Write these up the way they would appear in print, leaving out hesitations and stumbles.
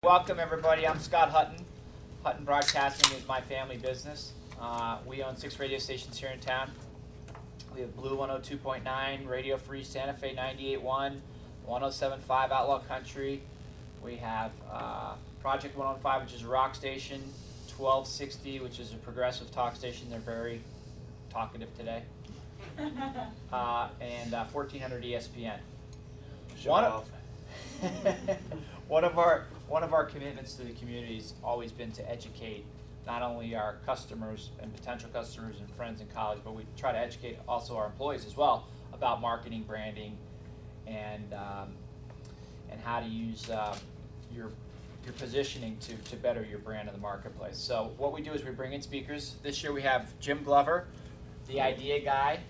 Welcome everybody, I'm Scott Hutton. Hutton Broadcasting is my family business. We own 6 radio stations here in town. We have Blue 102.9, Radio Free Santa Fe 98.1, 107.5 Outlaw Country. We have Project 105, which is a rock station, 1260, which is a progressive talk station. They're very talkative today. And 1400 ESPN. One of our commitments to the community has always been to educate not only our customers and potential customers and friends and colleagues, but we try to educate also our employees as well about marketing, branding, and how to use your positioning to better your brand in the marketplace. So what we do is we bring in speakers. This year we have Jim Glover, the idea guy.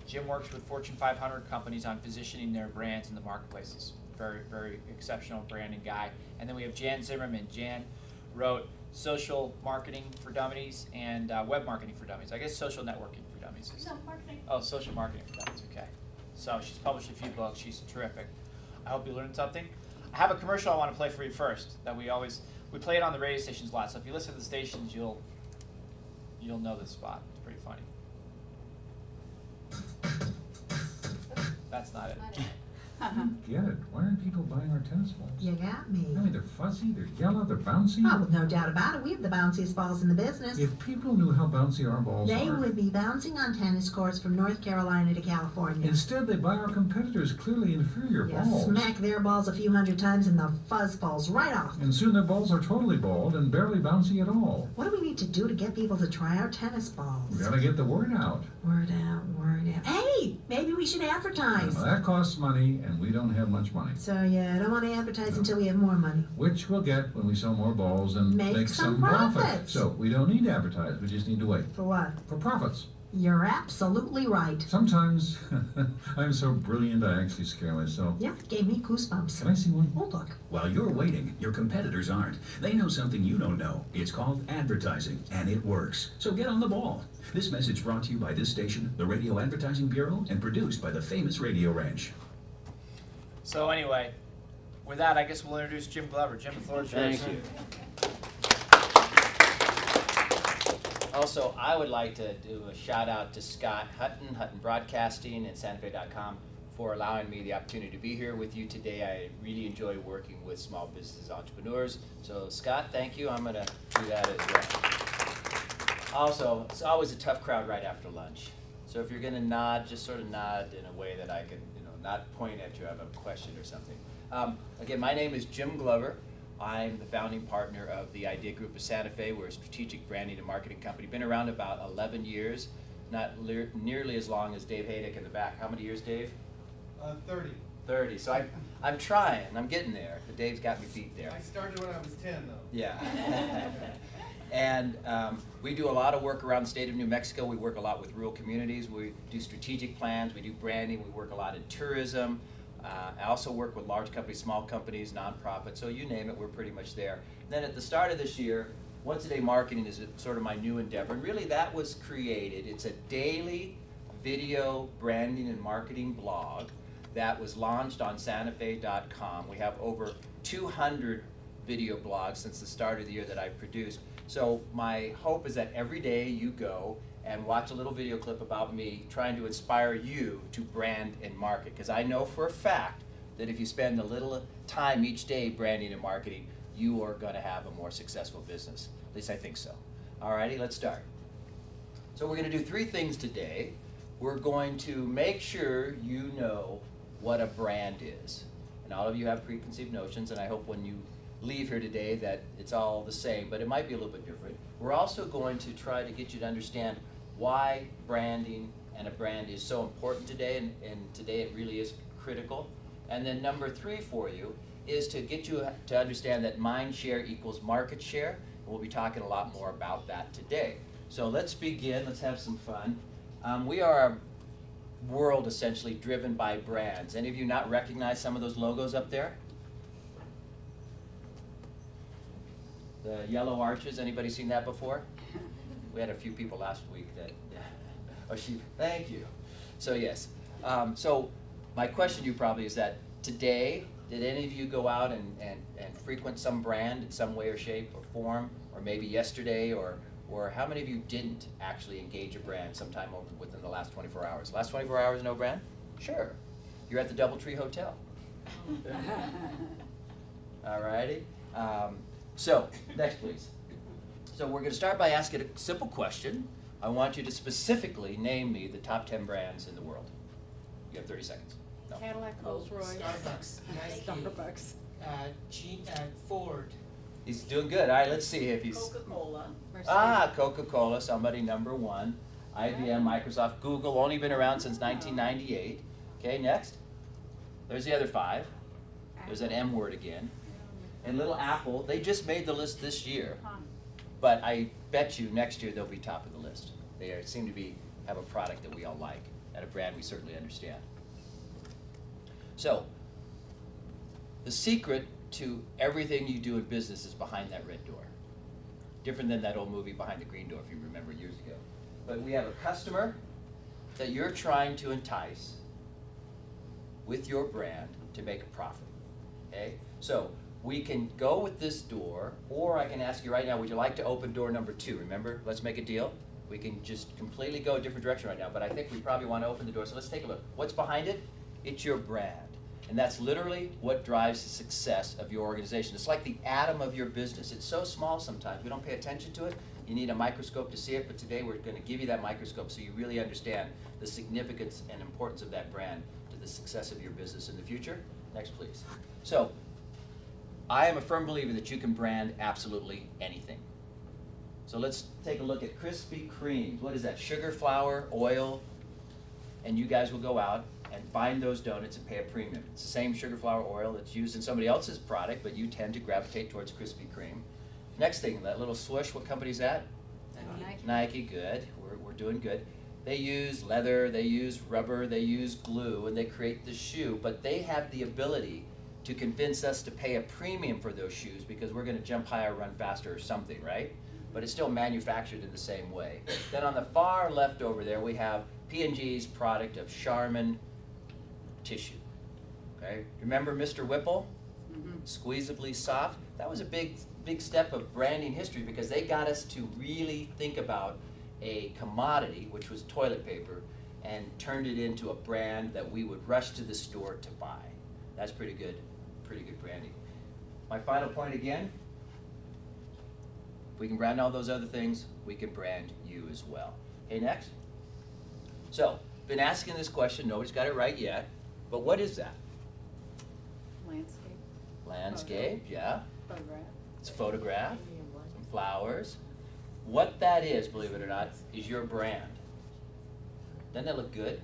Jim works with Fortune 500 companies on positioning their brands in the marketplaces. Very, very exceptional branding guy. And then we have Jan Zimmerman. Jan wrote Social Marketing for Dummies and Web Marketing for Dummies. I guess Social Networking for Dummies. Social Marketing for Dummies, okay. So she's published a few books. She's terrific. I hope you learned something. I have a commercial I want to play for you first that we play it on the radio stations a lot. So if you listen to the stations, you'll know this spot. It's pretty funny. That's not it. Get it. Why aren't people buying our tennis balls? You got me. I mean, they're fuzzy, they're yellow, they're bouncy. Oh, no doubt about it. We have the bounciest balls in the business. If people knew how bouncy our balls are... They would be bouncing on tennis courts from North Carolina to California. Instead, they buy our competitors' clearly inferior balls. Smack their balls a few hundred times and the fuzz falls right off. And soon their balls are totally bald and barely bouncy at all. What do we need to do to get people to try our tennis balls? We gotta get the word out. Word out, word out. Hey, maybe we should advertise. Now, that costs money, and we don't have much money. So yeah, I don't want to advertise until we have more money. Which we'll get when we sell more balls and make some profit. Profits. So we don't need to advertise, we just need to wait. For what? For profits. You're absolutely right. Sometimes I'm so brilliant I actually scare myself. Yeah, gave me goosebumps. Can I see one? Oh, look. While you're waiting, your competitors aren't. They know something you don't know. It's called advertising, and it works. So get on the ball. This message brought to you by this station, the Radio Advertising Bureau, and produced by the famous Radio Ranch. So anyway, with that, I guess we'll introduce Jim Glover. Jim, the floor is yours. Thank you. Also, I would like to do a shout out to Scott Hutton, Hutton Broadcasting, and SantaFe.com for allowing me the opportunity to be here with you today. I really enjoy working with small business entrepreneurs. So Scott, thank you. I'm going to do that as well. Also, it's always a tough crowd right after lunch. So if you're going to nod, just sort of nod in a way that I can, not point at you. I have a question or something. Again, my name is Jim Glover. I'm the founding partner of the Idea Group of Santa Fe. We're a strategic branding and marketing company. Been around about 11 years, not nearly as long as Dave Haydick in the back. How many years, Dave? 30. 30. So I'm trying. I'm getting there. Dave's got me beat there. I started when I was 10, though. Yeah. And we do a lot of work around the state of New Mexico. We work a lot with rural communities. We do strategic plans. We do branding. We work a lot in tourism. I also work with large companies, small companies, nonprofits. So you name it, we're pretty much there. Then at the start of this year, Once a Day Marketing is sort of my new endeavor. And really that was created. It's a daily video branding and marketing blog that was launched on SantaFe.com. We have over 200 video blogs since the start of the year that I've produced. So my hope is that every day you go and watch a little video clip about me trying to inspire you to brand and market. Because I know for a fact that if you spend a little time each day branding and marketing, you are going to have a more successful business. At least I think so. Alrighty, let's start. So we're going to do 3 things today. We're going to make sure you know what a brand is. And all of you have preconceived notions, and I hope when you leave here today that it's all the same, but it might be a little bit different. We're also going to try to get you to understand why branding and a brand is so important today, and today it really is critical. And then number 3 for you is to get you to understand that mind share equals market share, and we'll be talking a lot more about that today. So let's begin, let's have some fun. We are a world essentially driven by brands. Any of you not recognize some of those logos up there? The yellow arches, anybody seen that before? We had a few people last week that, thank you. So yes, so my question to you probably is that today Did any of you go out and frequent some brand in some way or shape or form, or maybe yesterday, or how many of you didn't actually engage a brand sometime within the last 24 hours? Last 24 hours, no brand? Sure. You're at the DoubleTree Hotel. All righty. So, next please. So we're going to start by asking a simple question. I want you to specifically name me the top 10 brands in the world. You have 30 seconds. No. Cadillac, Rolls-Royce. Starbucks, Starbucks. Ford. He's doing good. All right, let's see if he's... Coca-Cola. Coca-Cola, somebody number one. IBM, Microsoft, Google, only been around since 1998. Okay, next. There's the other 5. There's an M word again. And little Apple, they just made the list this year. But I bet you next year they'll be top of the list. They seem to have a product that we all like, and a brand we certainly understand. So, the secret to everything you do in business is behind that red door. Different than that old movie Behind the Green Door, if you remember years ago. But we have a customer that you're trying to entice with your brand to make a profit. Okay? So, we can go with this door, or I can ask you right now, would you like to open door number 2? Remember, let's make a deal. We can just completely go a different direction right now, but I think we probably want to open the door. So let's take a look. What's behind it? It's your brand. And that's literally what drives the success of your organization. It's like the atom of your business. It's so small sometimes, we don't pay attention to it. You need a microscope to see it, but today we're going to give you that microscope so you really understand the significance and importance of that brand to the success of your business in the future. Next, please. So, I am a firm believer that you can brand absolutely anything. So let's take a look at Krispy Kremes. What is that? Sugar, flour, oil, and you guys will go out and find those donuts and pay a premium. It's the same sugar, flour, oil that's used in somebody else's product, but you tend to gravitate towards Krispy Kreme. Next thing, that little swoosh, what company is that? Nike. Nike, good. We're doing good. They use leather, they use rubber, they use glue, and they create the shoe, but they have the ability to convince us to pay a premium for those shoes because we're going to jump higher, run faster, or something, right? But it's still manufactured in the same way. Then on the far left over there, we have P&G's product of Charmin tissue. Okay, remember Mr. Whipple? Squeezably soft. That was a big step of branding history because they got us to really think about a commodity, which was toilet paper, and turned it into a brand that we would rush to the store to buy. That's pretty good branding. My final point again, if we can brand all those other things, we can brand you as well. Okay, next. So, been asking this question, nobody's got it right yet, but what is that? Landscape. Landscape, yeah. Photograph. It's a photograph, some flowers. What that is, believe it or not, is your brand. Doesn't that look good?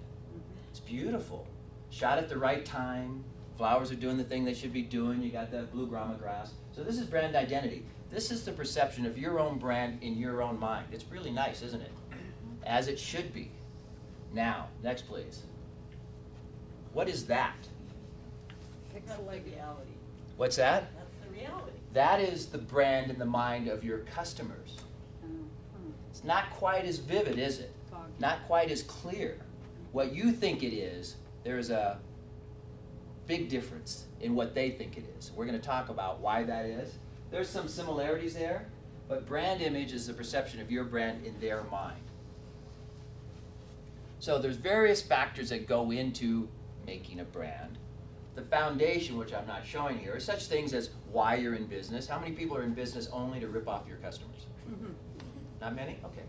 It's beautiful. Shot at the right time. Flowers are doing the thing they should be doing. You got that blue grama grass. So this is brand identity. This is the perception of your own brand in your own mind. It's really nice, isn't it? As it should be. Now, next please. What is that? Pixelated reality. What's that? That's the reality. That is the brand in the mind of your customers. It's not quite as vivid, is it? Not quite as clear. What you think it is, there's a big difference in what they think it is. We're going to talk about why that is. There's some similarities there, but brand image is the perception of your brand in their mind. So there's various factors that go into making a brand. The foundation, which I'm not showing here, are such things as why you're in business. How many people are in business only to rip off your customers? Not many? Okay.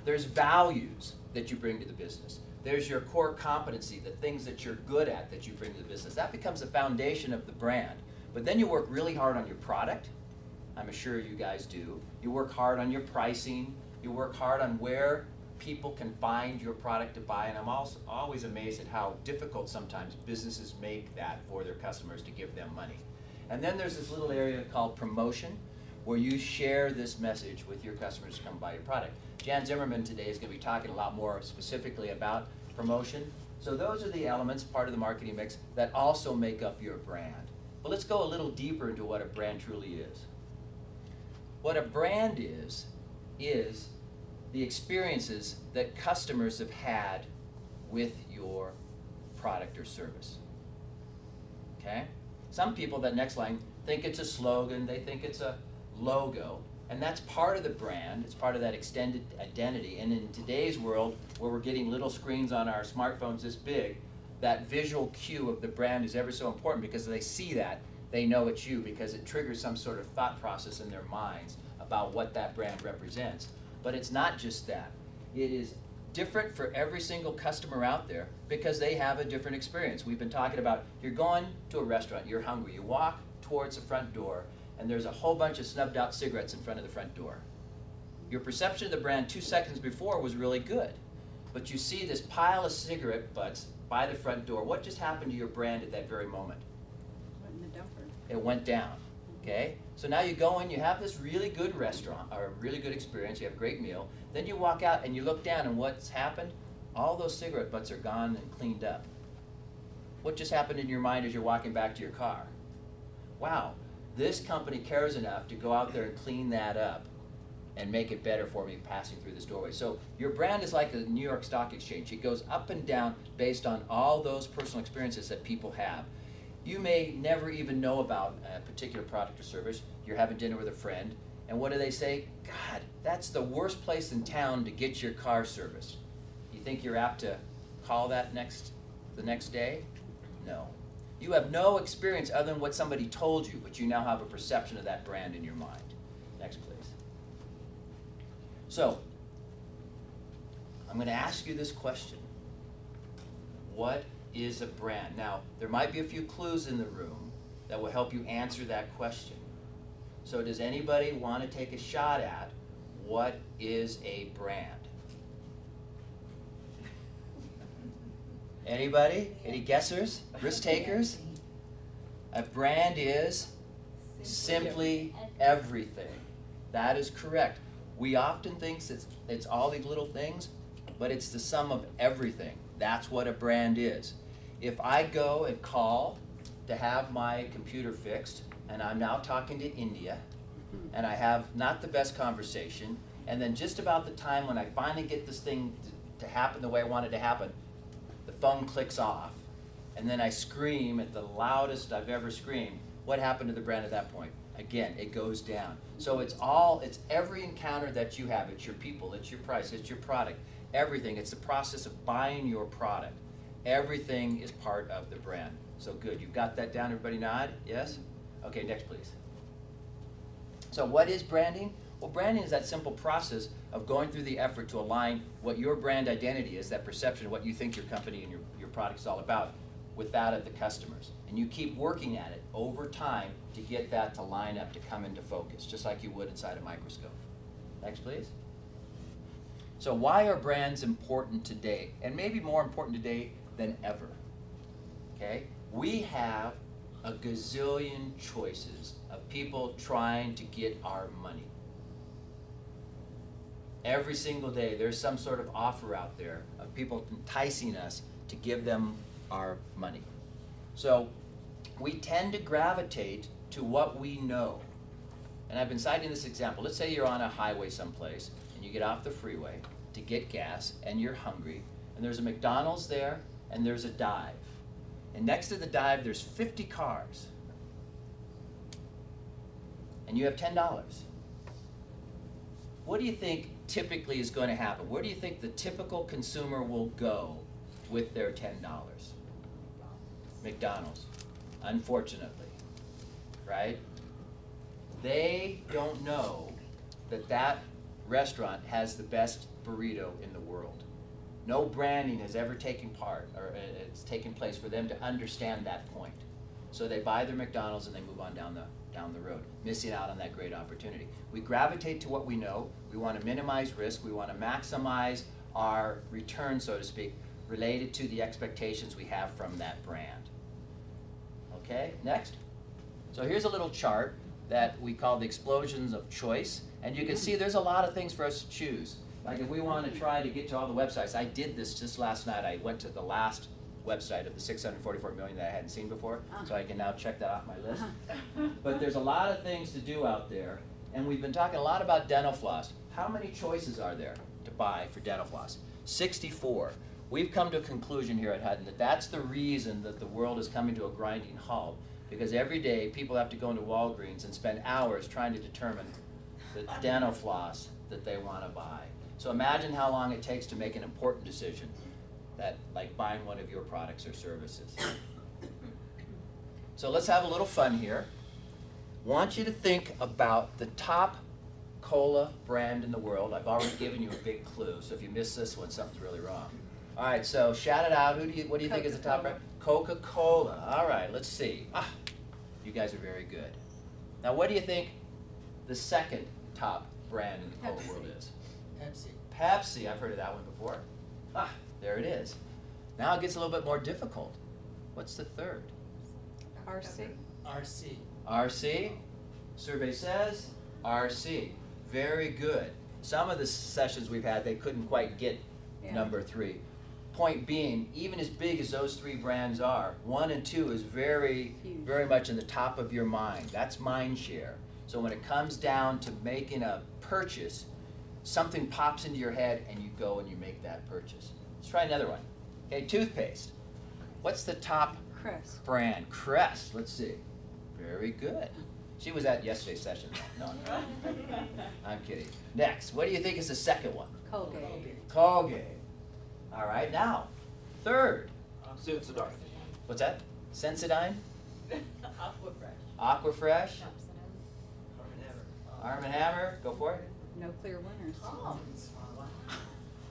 There's values that you bring to the business. There's your core competency, the things that you're good at that you bring to the business. That becomes the foundation of the brand. But then you work really hard on your product. I'm sure you guys do. You work hard on your pricing. You work hard on where people can find your product to buy. And I'm also always amazed at how difficult sometimes businesses make that for their customers to give them money. And then there's this little area called promotion, where you share this message with your customers to come buy your product. Jan Zimmerman today is going to be talking a lot more specifically about promotion. So those are the elements, part of the marketing mix, that also make up your brand. But let's go a little deeper into what a brand truly is. What a brand is the experiences that customers have had with your product or service. Okay? Some people, that next line, think it's a slogan, they think it's a logo, and that's part of the brand, it's part of that extended identity. And in today's world, where we're getting little screens on our smartphones this big, that visual cue of the brand is ever so important, because they see that, they know it's you, because it triggers some sort of thought process in their minds about what that brand represents. But it's not just that. It is different for every single customer out there, because they have a different experience. We've been talking about, you're going to a restaurant, you're hungry, you walk towards the front door, and there's a whole bunch of snubbed out cigarettes in front of the front door. Your perception of the brand 2 seconds before was really good, but you see this pile of cigarette butts by the front door. What just happened to your brand at that very moment? Went in the dumper. It went down, okay? So now you go in, you have this really good restaurant, or a really good experience, you have a great meal, then you walk out and you look down, and what's happened? All those cigarette butts are gone and cleaned up. What just happened in your mind as you're walking back to your car? Wow, this company cares enough to go out there and clean that up and make it better for me passing through this doorway. So your brand is like the New York Stock Exchange. It goes up and down based on all those personal experiences that people have. You may never even know about a particular product or service. You're having dinner with a friend, and what do they say? God, that's the worst place in town to get your car serviced. You think you're apt to call that the next day? No. You have no experience other than what somebody told you, but you now have a perception of that brand in your mind. Next, please. So, I'm going to ask you this question. What is a brand? Now, there might be a few clues in the room that will help you answer that question. So does anybody want to take a shot at what is a brand? Anybody? Any guessers? Risk takers? A brand is simply everything. That is correct. We often think it's all these little things, but it's the sum of everything. That's what a brand is. If I go and call to have my computer fixed, and I'm now talking to India, and I have not the best conversation, and then just about the time when I finally get this thing to happen the way I want it to happen, the phone clicks off, and then I scream at the loudest I've ever screamed. What happened to the brand at that point? Again, it goes down. So it's every encounter that you have. It's your people, it's your price, it's your product, everything. It's the process of buying your product. Everything is part of the brand. So good, you've got that down, everybody nod? Yes? Okay, next please. So what is branding? Well, branding is that simple process of going through the effort to align what your brand identity is, that perception of what you think your company and your product is all about, with that of the customers. And you keep working at it over time to get that to line up, to come into focus, just like you would inside a microscope. Next, please. So why are brands important today? And maybe more important today than ever. Okay? We have a gazillion choices of people trying to get our money. Every single day there's some sort of offer out there of people enticing us to give them our money. So we tend to gravitate to what we know. And I've been citing this example. Let's say you're on a highway someplace and you get off the freeway to get gas and you're hungry, and there's a McDonald's there and there's a dive. And next to the dive there's 50 cars. And you have $10. What do you think typically is going to happen? Where do you think the typical consumer will go with their $10? McDonald's, unfortunately, right? They don't know that that restaurant has the best burrito in the world. No branding has ever taken part, or it's taken place for them to understand that point. So they buy their McDonald's and they move on down the road, missing out on that great opportunity. We gravitate to what we know. We want to minimize risk. We want to maximize our return, so to speak, related to the expectations we have from that brand. Okay, next. So here's a little chart that we call the explosions of choice. And you can see there's a lot of things for us to choose. Like if we want to try to get to all the websites, I did this just last night. I went to the last website of the 644 million that I hadn't seen before, so I can now check that off my list. But there's a lot of things to do out there, and we've been talking a lot about dental floss. How many choices are there to buy for dental floss? 64. We've come to a conclusion here at Hutton that that's the reason that the world is coming to a grinding halt, Because every day people have to go into Walgreens and spend hours trying to determine the dental floss that they want to buy. So imagine how long it takes to make an important decision, that like buying one of your products or services. So let's have a little fun here. Want you to think about the top cola brand in the world. I've already given you a big clue, so if you miss this one, something's really wrong. All right, so shout it out. What do you think is the top brand? Coca-Cola. All right, let's see. Ah, you guys are very good. Now, what do you think the second top brand in the cola world is? Pepsi. Pepsi. I've heard of that one before. Ah, there it is. Now it gets a little bit more difficult. What's the third? RC. RC. RC. Survey says RC. Very good. Some of the sessions we've had, they couldn't quite get number 3. Point being, even as big as those 3 brands are, 1 and 2 is very, very much in the top of your mind. That's mind share. So when it comes down to making a purchase, something pops into your head and you go and you make that purchase. Let's try another one. Okay, toothpaste. What's the top Crest. brand? Crest. Let's see. Very good. She was at yesterday's session. No, I'm kidding. Next, what do you think is the second one? Colgate. Colgate. All right, now, third. Sensodyne. What's that? Sensodyne? Aquafresh. Aquafresh? Never. Arm & Hammer? Go for it. No clear winners.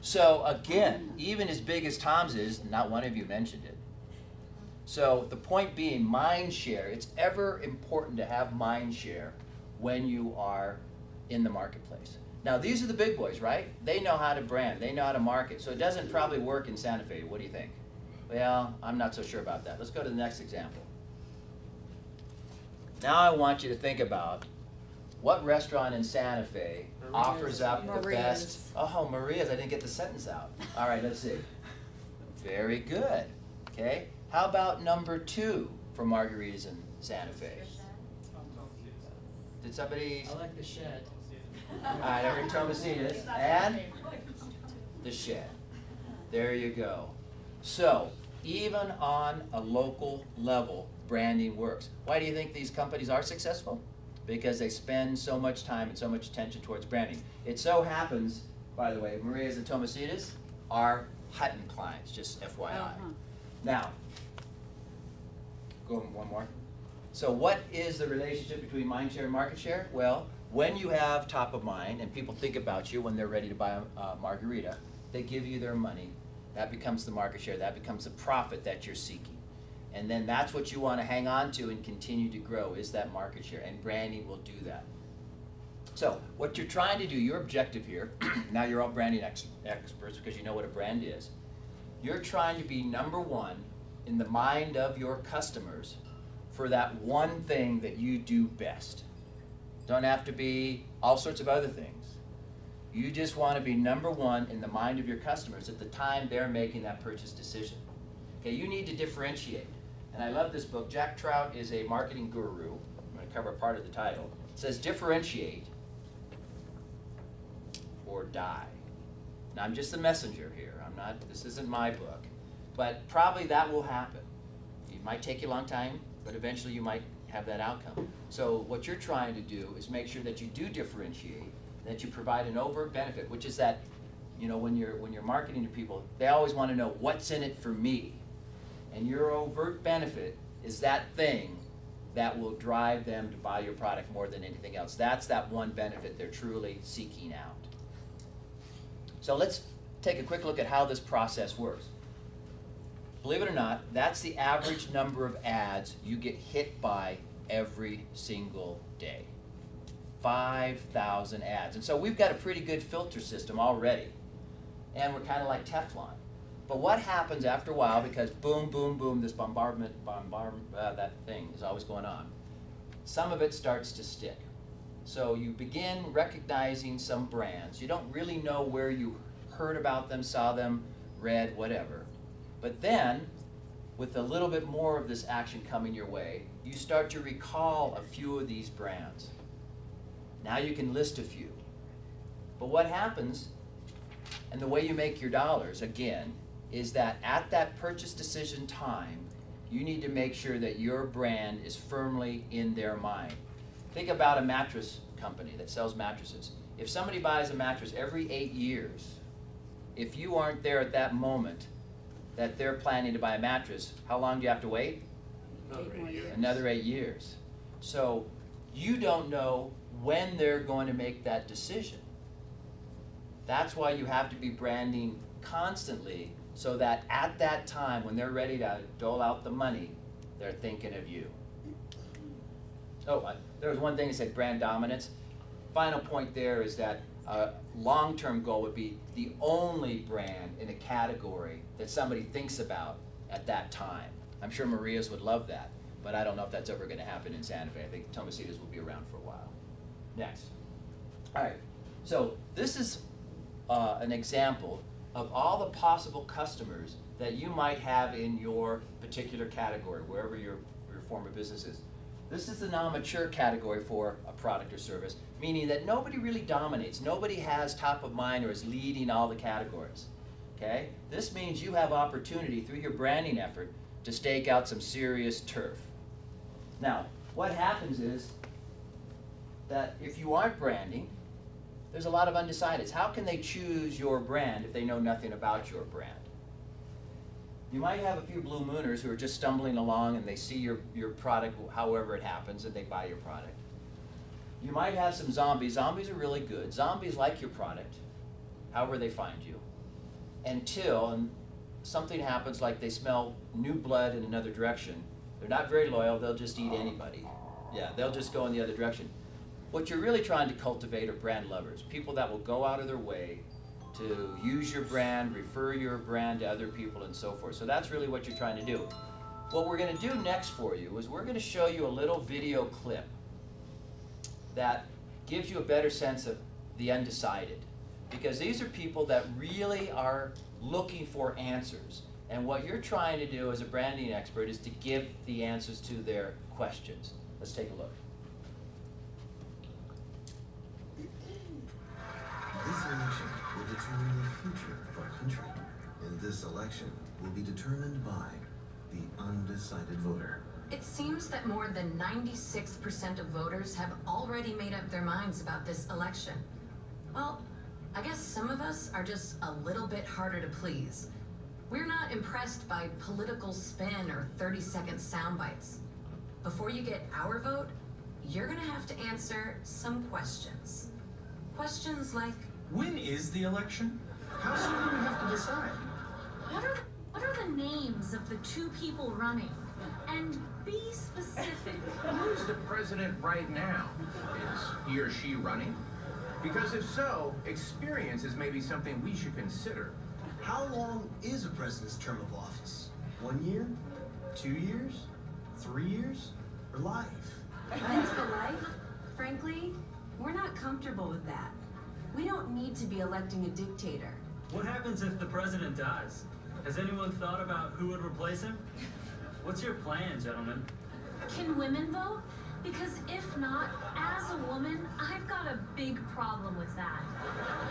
So again, even as big as Tom's is, not one of you mentioned it. So the point being, mind share. It's ever important to have mind share when you are in the marketplace. Now these are the big boys, right? They know how to brand, they know how to market. So it doesn't probably work in Santa Fe. What do you think? Well, I'm not so sure about that. Let's go to the next example. Now I want you to think about what restaurant in Santa Fe offers up the Maria's. best. Oh, Maria's. I didn't get the sentence out. All right, let's see. Very good. Okay. How about number 2 for margaritas in Santa Fe? Did somebody? I like the Shed. All right, every Tomasitas. And the Shed. There you go. So, even on a local level, branding works. Why do you think these companies are successful? Because they spend so much time and so much attention towards branding. It so happens, by the way, Maria's and Tomasitas are Hutton clients, just FYI. Now, go one more. So what is the relationship between mind share and market share? Well, when you have top of mind and people think about you when they're ready to buy a margarita, they give you their money. That becomes the market share. That becomes the profit that you're seeking. And then that's what you want to hang on to and continue to grow, is that market share. And branding will do that. So what you're trying to do, your objective here, now you're all branding experts because you know what a brand is. You're trying to be number 1 in the mind of your customers for that one thing that you do best. Don't have to be all sorts of other things. You just want to be number 1 in the mind of your customers at the time they're making that purchase decision. Okay, you need to differentiate. And I love this book. Jack Trout is a marketing guru. I'm going to cover part of the title. It says differentiate or die. Now I'm just the messenger here. This isn't my book. But probably that will happen. It might take you a long time, but eventually you might have that outcome. So what you're trying to do is make sure that you do differentiate, that you provide an overt benefit, which is that, you know, when you're marketing to people, they always want to know what's in it for me. And your overt benefit is that thing that will drive them to buy your product more than anything else. That's that one benefit they're truly seeking out. So let's take a quick look at how this process works. Believe it or not, that's the average number of ads you get hit by every single day. 5,000 ads. And so we've got a pretty good filter system already. And we're kind of like Teflon. But what happens after a while, because boom, boom, boom, this bombardment, that thing is always going on, some of it starts to stick. So you begin recognizing some brands. You don't really know where you heard about them, saw them, read, whatever. But then, with a little bit more of this action coming your way, you start to recall a few of these brands. Now you can list a few. But what happens, and the way you make your dollars, again, is that at that purchase decision time, you need to make sure that your brand is firmly in their mind. Think about a mattress company that sells mattresses. If somebody buys a mattress every 8 years, if you aren't there at that moment that they're planning to buy a mattress, how long do you have to wait? 8 more years. Another 8 years. So you don't know when they're going to make that decision. That's why you have to be branding constantly, so that at that time when they're ready to dole out the money, they're thinking of you. Oh, there was one thing that said brand dominance. Final point there is that a long-term goal would be the only brand in a category that somebody thinks about at that time. I'm sure Maria's would love that, but I don't know if that's ever going to happen in Santa Fe. I think Tomasitas will be around for a while. Next. All right, so this is an example of all the possible customers that you might have in your particular category, wherever your form of business is. This is the now mature category for a product or service, meaning that nobody really dominates. Nobody has top of mind or is leading all the categories. Okay? This means you have opportunity through your branding effort to stake out some serious turf. Now, what happens is that if you aren't branding, there's a lot of undecideds. How can they choose your brand if they know nothing about your brand? You might have a few blue mooners who are just stumbling along and they see your product however it happens and they buy your product. You might have some zombies. Zombies are really good. Zombies like your product, however they find you, until something happens, like they smell new blood in another direction. They're not very loyal. They'll just eat anybody. Yeah, they'll just go in the other direction. What you're really trying to cultivate are brand lovers, people that will go out of their way to use your brand, refer your brand to other people, and so forth. So that's really what you're trying to do. What we're going to do next for you is we're going to show you a little video clip that gives you a better sense of the undecided. Because these are people that really are looking for answers. And what you're trying to do as a branding expert is to give the answers to their questions. Let's take a look. This election will determine the future of our country, and this election will be determined by the undecided voter. It seems that more than 96% of voters have already made up their minds about this election. Well, I guess some of us are just a little bit harder to please. We're not impressed by political spin or 30-second sound bites. Before you get our vote, you're gonna have to answer some questions. Questions like, when is the election? How soon do we have to decide? What are the names of the 2 people running? And be specific. Who is the president right now? Is he or she running? Because if so, experience is maybe something we should consider. How long is a president's term of office? 1 year? 2 years? 3 years? Or life? As for life, frankly, we're not comfortable with that. We don't need to be electing a dictator. What happens if the president dies? Has anyone thought about who would replace him? What's your plan, gentlemen? Can women vote? Because if not, as a woman, I've got a big problem with that.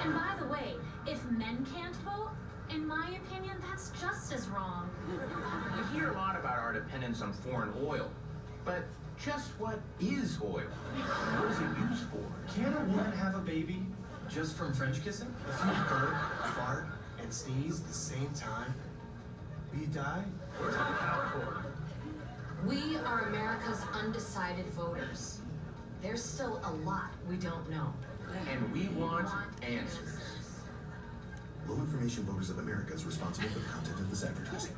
And by the way, if men can't vote, in my opinion, that's just as wrong. You hear a lot about our dependence on foreign oil, but just what is oil? What is it used for? Can a woman have a baby just from French kissing? If you burp, fart, and sneeze at the same time, will you die? Where's the power cord? we are America's undecided voters. There's still a lot we don't know. And we want answers. Low Information Voters of America is responsible for the content of this advertising.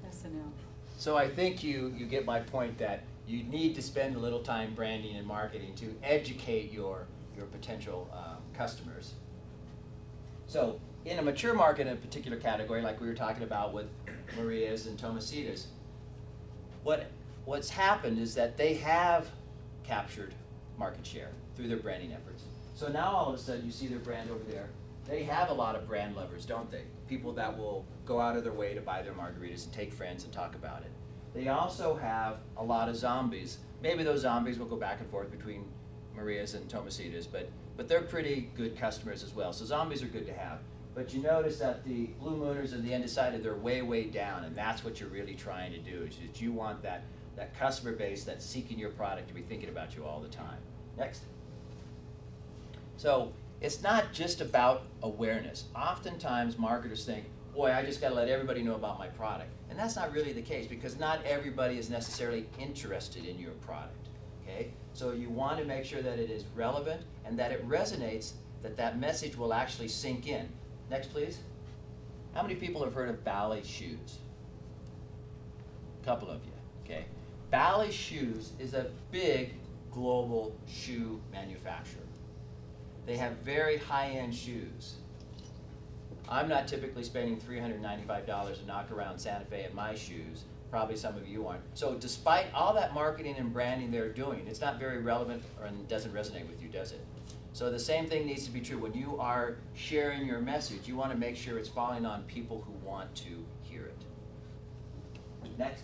SNL. So I think you get my point that you need to spend a little time branding and marketing to educate your potential customers. So in a mature market in a particular category, like we were talking about with Maria's and Tomasitas, what's happened is that they have captured market share through their branding efforts. So now all of a sudden you see their brand over there. They have a lot of brand lovers, don't they? People that will go out of their way to buy their margaritas and take friends and talk about it. They also have a lot of zombies. Maybe those zombies will go back and forth between Maria's and Tomasitas, but they're pretty good customers as well. So zombies are good to have. But you notice that the blue mooners and the undecided, they're way, way down, and that's what you're really trying to do, is that you want that customer base that's seeking your product to be thinking about you all the time. Next. So it's not just about awareness. Oftentimes marketers think, boy, I just got to let everybody know about my product. And that's not really the case, because not everybody is necessarily interested in your product. Okay? So you want to make sure that it is relevant and that it resonates, that message will actually sink in. Next, please. How many people have heard of Ballet shoes? A couple of you, okay? Ballet shoes is a big global shoe manufacturer. They have very high-end shoes. I'm not typically spending $395 to knock around Santa Fe in my shoes. Probably some of you aren't. So despite all that marketing and branding they're doing, it's not very relevant and doesn't resonate with you, does it? So the same thing needs to be true. When you are sharing your message, you want to make sure it's falling on people who want to hear it. Next.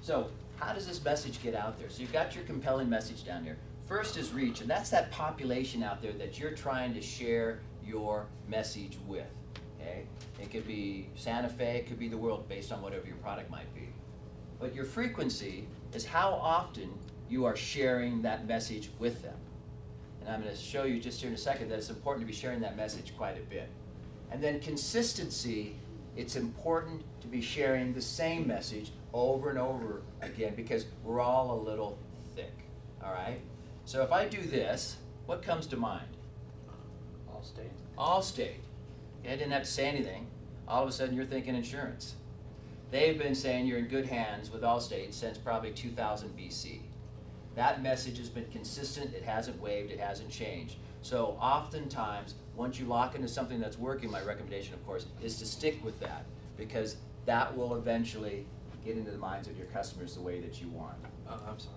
So how does this message get out there? So you've got your compelling message down here. First is reach, and that's that population out there that you're trying to share your message with. Okay? It could be Santa Fe, it could be the world, based on whatever your product might be. But your frequency is how often you are sharing that message with them. And I'm going to show you just here in a second that it's important to be sharing that message quite a bit. And then consistency, it's important to be sharing the same message over and over again, because we're all a little thick. All right? So if I do this, what comes to mind? Allstate. Allstate. I didn't have to say anything. All of a sudden you're thinking insurance. They've been saying you're in good hands with Allstate since probably 2000 BC. That message has been consistent, it hasn't wavered, it hasn't changed. So oftentimes, once you lock into something that's working, my recommendation, of course, is to stick with that, because that will eventually get into the minds of your customers the way that you want. I'm sorry.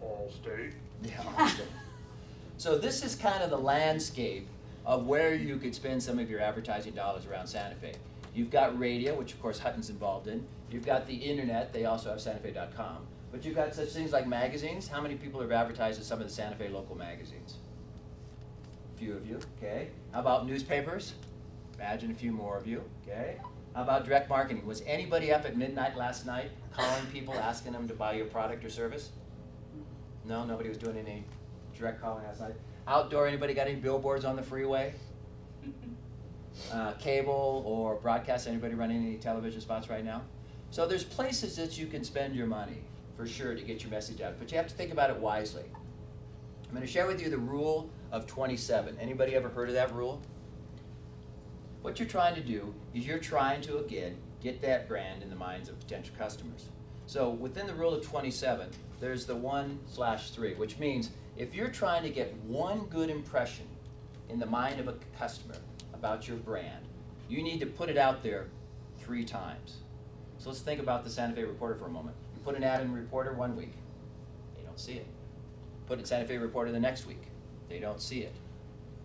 Allstate. Yeah, Allstate. So this is kind of the landscape of where you could spend some of your advertising dollars around Santa Fe. You've got radio, which of course Hutton's involved in. You've got the internet, they also have santafe.com. But you've got such things like magazines. How many people have advertised in some of the Santa Fe local magazines? A few of you, okay. How about newspapers? Imagine a few more of you, okay. How about direct marketing? Was anybody up at midnight last night calling people, asking them to buy your product or service? No, nobody was doing any direct calling last night. Outdoor, anybody got any billboards on the freeway? Cable or broadcast, anybody running any television spots right now? So there's places that you can spend your money, for sure, to get your message out, but you have to think about it wisely. I'm going to share with you the rule of 27. Anybody ever heard of that rule? What you're trying to do is you're trying to, again, get that brand in the minds of potential customers. So within the rule of 27, there's the 1/3, which means if you're trying to get one good impression in the mind of a customer about your brand, you need to put it out there 3 times. So let's think about the Santa Fe Reporter for a moment. You put an ad in Reporter one week, they don't see it. Put it in Santa Fe Reporter the next week, they don't see it.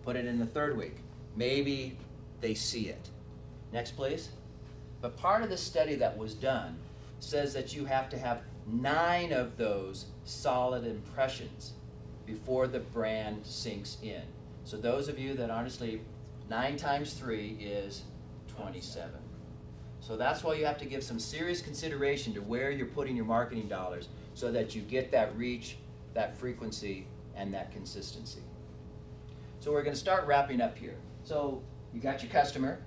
Put it in the 3rd week, maybe they see it. Next, please. But part of the study that was done says that you have to have 9 of those solid impressions before the brand sinks in. So those of you that aren't asleep, 9 times 3 is 27. So that's why you have to give some serious consideration to where you're putting your marketing dollars so that you get that reach, that frequency, and that consistency. So we're going to start wrapping up here. So you got your customer.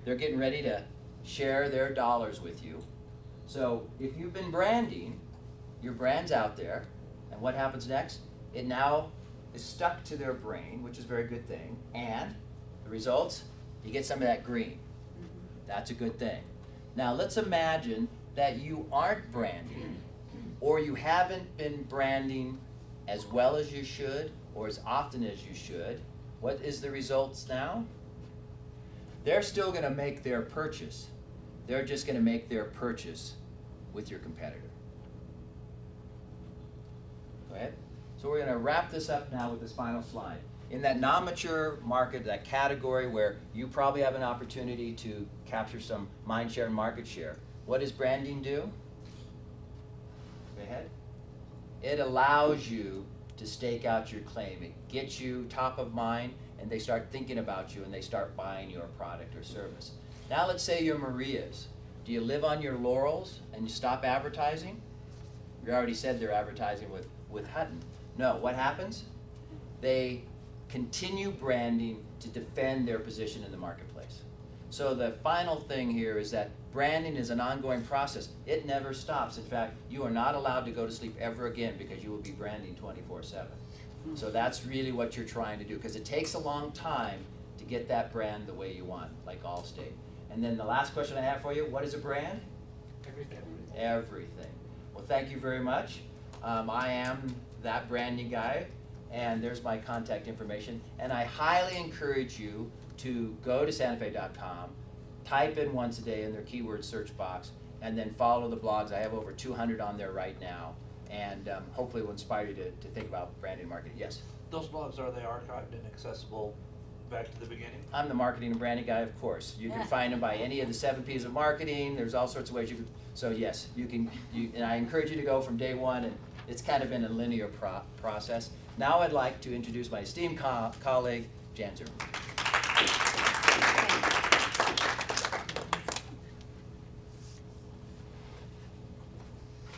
They're getting ready to share their dollars with you. So if you've been branding, your brand's out there, and what happens next? It now is stuck to their brain, which is a very good thing, and the results, you get some of that green. That's a good thing. Now let's imagine that you aren't branding, or you haven't been branding as well as you should, or as often as you should. What is the results now? They're still going to make their purchase. They're just going to make their purchase with your competitor. Go ahead. So we're going to wrap this up now with this final slide. In that non-mature market, that category where you probably have an opportunity to capture some mind share and market share, what does branding do? Go ahead. It allows you to stake out your claim. It gets you top of mind, and they start thinking about you, and they start buying your product or service. Now let's say you're Maria's. Do you live on your laurels and you stop advertising? We already said they're advertising with Hutton. No, what happens? They continue branding to defend their position in the marketplace. So the final thing here is that branding is an ongoing process. It never stops. In fact, you are not allowed to go to sleep ever again because you will be branding 24/7. So that's really what you're trying to do, because it takes a long time to get that brand the way you want, like Allstate. And then the last question I have for you, what is a brand? Everything. Everything. Well, thank you very much. I am that branding guy, and there's my contact information. And I highly encourage you to go to santafe.com, type in once a day in their keyword search box, and then follow the blogs. I have over 200 on there right now, and hopefully it will inspire you to think about branding and marketing. Yes? Those blogs, are they archived and accessible back to the beginning? I'm the marketing and branding guy, of course. You can find them by any of the 7 P's of marketing. There's all sorts of ways you can. So yes, you can. And I encourage you to go from day one, and it's kind of been a linear process. Now I'd like to introduce my esteemed colleague, Jan Zimmerman.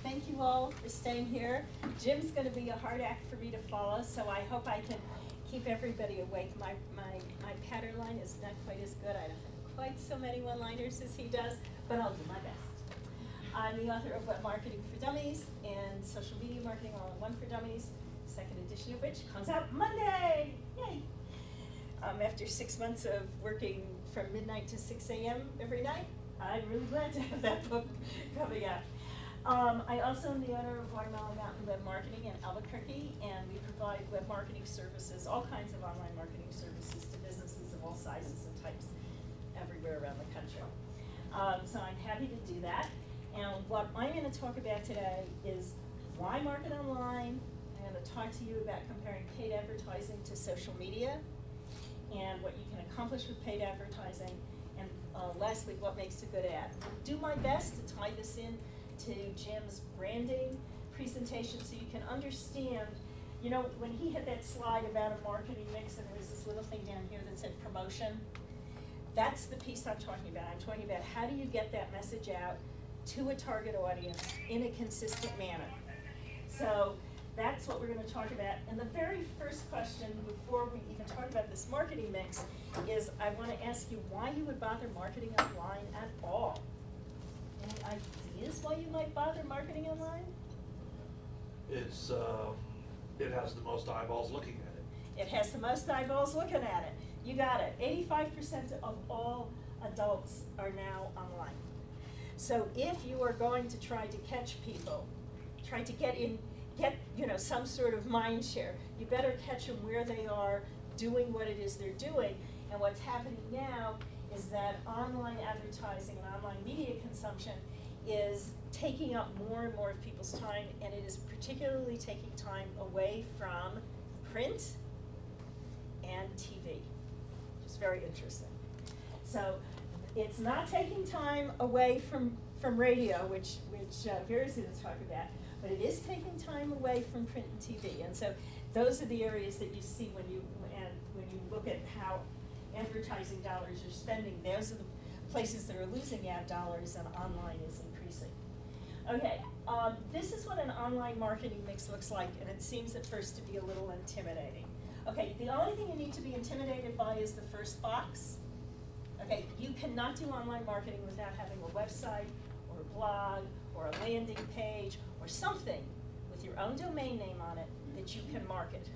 Thank you all for staying here. Jim's going to be a hard act for me to follow, so I hope I can keep everybody awake. My pattern line is not quite as good. I don't have quite so many one-liners as he does, but I'll do my best. I'm the author of Web Marketing for Dummies and Social Media Marketing All-in-One for Dummies, second edition of which comes out Monday. Yay! After 6 months of working from midnight to 6 a.m. every night, I'm really glad to have that book coming out. I also am the owner of Watermelon Mountain Web Marketing in Albuquerque, and we provide web marketing services, all kinds of online marketing services to businesses of all sizes and types everywhere around the country. So I'm happy to do that. And what I'm going to talk about today is why market online. I'm going to talk to you about comparing paid advertising to social media and what you can accomplish with paid advertising. And lastly, what makes a good ad. I'll do my best to tie this in to Jim's branding presentation so you can understand, you know, when he had that slide about a marketing mix and there was this little thing down here that said promotion, that's the piece I'm talking about. I'm talking about how do you get that message out to a target audience in a consistent manner. So that's what we're going to talk about. And the very first question before we even talk about this marketing mix is I want to ask you why you would bother marketing online at all. Any ideas why you might bother marketing online? It's it has the most eyeballs looking at it. It has the most eyeballs looking at it. You got it. 85% of all adults are now online. So if you are going to try to catch people, try to get some sort of mind share, you better catch them where they are doing what it is they're doing. And what's happening now is that online advertising and online media consumption is taking up more and more of people's time, and it is particularly taking time away from print and TV, which is very interesting. So it's not taking time away from radio, which Vera's going to talk about, but it is taking time away from print and TV. And so those are the areas that you see when you look at how advertising dollars are spending. Those are the places that are losing ad dollars, and online is increasing. Okay, this is what an online marketing mix looks like, and it seems at first to be a little intimidating. Okay, the only thing you need to be intimidated by is the first box. Okay, you cannot do online marketing without having a website or a blog or a landing page or something with your own domain name on it that you can market.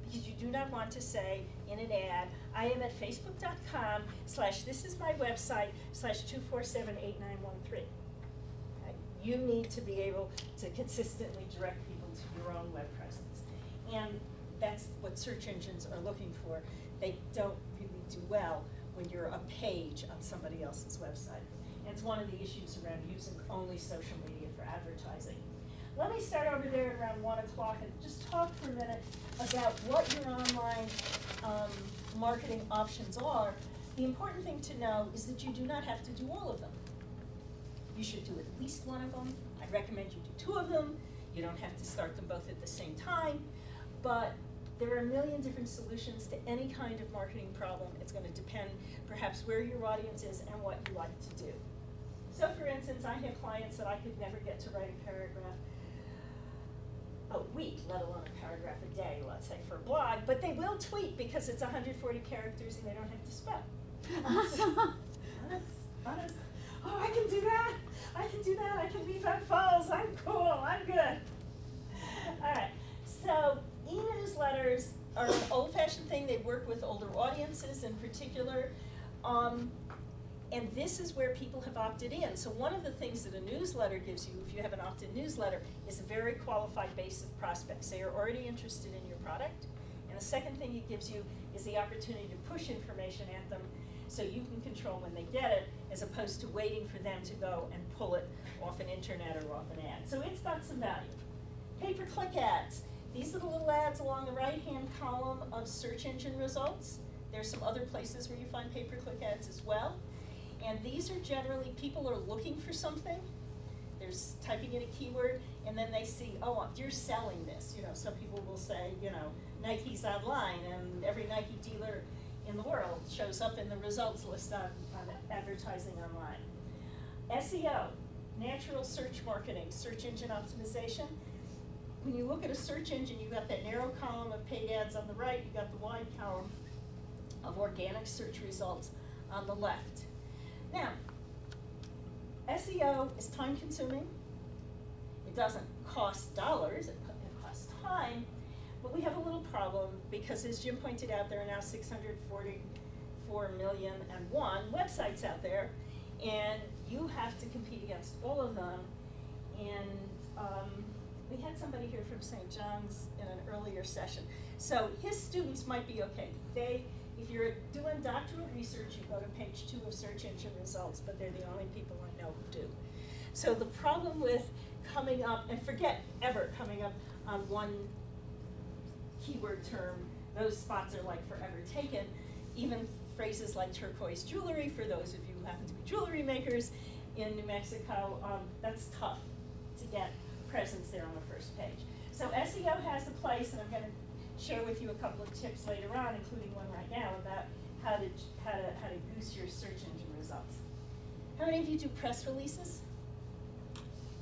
Because you do not want to say in an ad, I am at facebook.com/this is my website /2478913. Okay? You need to be able to consistently direct people to your own web presence. And that's what search engines are looking for. They don't really do well when you're a page on somebody else's website. And it's one of the issues around using only social media for advertising. Let me start over there at around 1 o'clock and just talk for a minute about what your online marketing options are. The important thing to know is that you do not have to do all of them. You should do at least one of them. I recommend you do 2 of them. You don't have to start them both at the same time. but there are a million different solutions to any kind of marketing problem. It's going to depend perhaps where your audience is and what you like to do. So for instance, I have clients that I could never get to write a paragraph a week, let alone a paragraph a day, let's say, for a blog, but they will tweet because it's 140 characters and they don't have to spell. Honest. Oh, I can do that. I can do that. I can leave unfolds. I'm cool. I'm good. All right. So e-newsletters are an old-fashioned thing. They work with older audiences in particular. And this is where people have opted in. So one of the things that a newsletter gives you, if you have an opt-in newsletter, is a very qualified base of prospects. They are already interested in your product. And the second thing it gives you is the opportunity to push information at them so you can control when they get it, as opposed to waiting for them to go and pull it off an internet or off an ad. So it's got some value. Pay-per-click ads. These are the little ads along the right-hand column of search engine results. There's some other places where you find pay-per-click ads as well. And these are generally, people are looking for something. They're typing in a keyword, and then they see, oh, you're selling this. You know, some people will say, you know, Nike's online, and every Nike dealer in the world shows up in the results list on advertising online. SEO, natural search marketing, search engine optimization. When you look at a search engine, you've got that narrow column of paid ads on the right, you've got the wide column of organic search results on the left. Now, SEO is time consuming. It doesn't cost dollars, it costs time, but we have a little problem because, as Jim pointed out, there are now 644,000,001 websites out there, and you have to compete against all of them. And we had somebody here from St. John's in an earlier session. So his students might be okay. If you're doing doctoral research, you go to page 2 of search engine results, but they're the only people I know who do. So the problem with coming up, and forget ever coming up on one keyword term, those spots are like forever taken. Even phrases like turquoise jewelry, for those of you who happen to be jewelry makers in New Mexico, that's tough to get presence there on the first page. So SEO has a place, and I'm going to share with you a couple of tips later on, including one right now, about how to goose your search engine results. How many of you do press releases?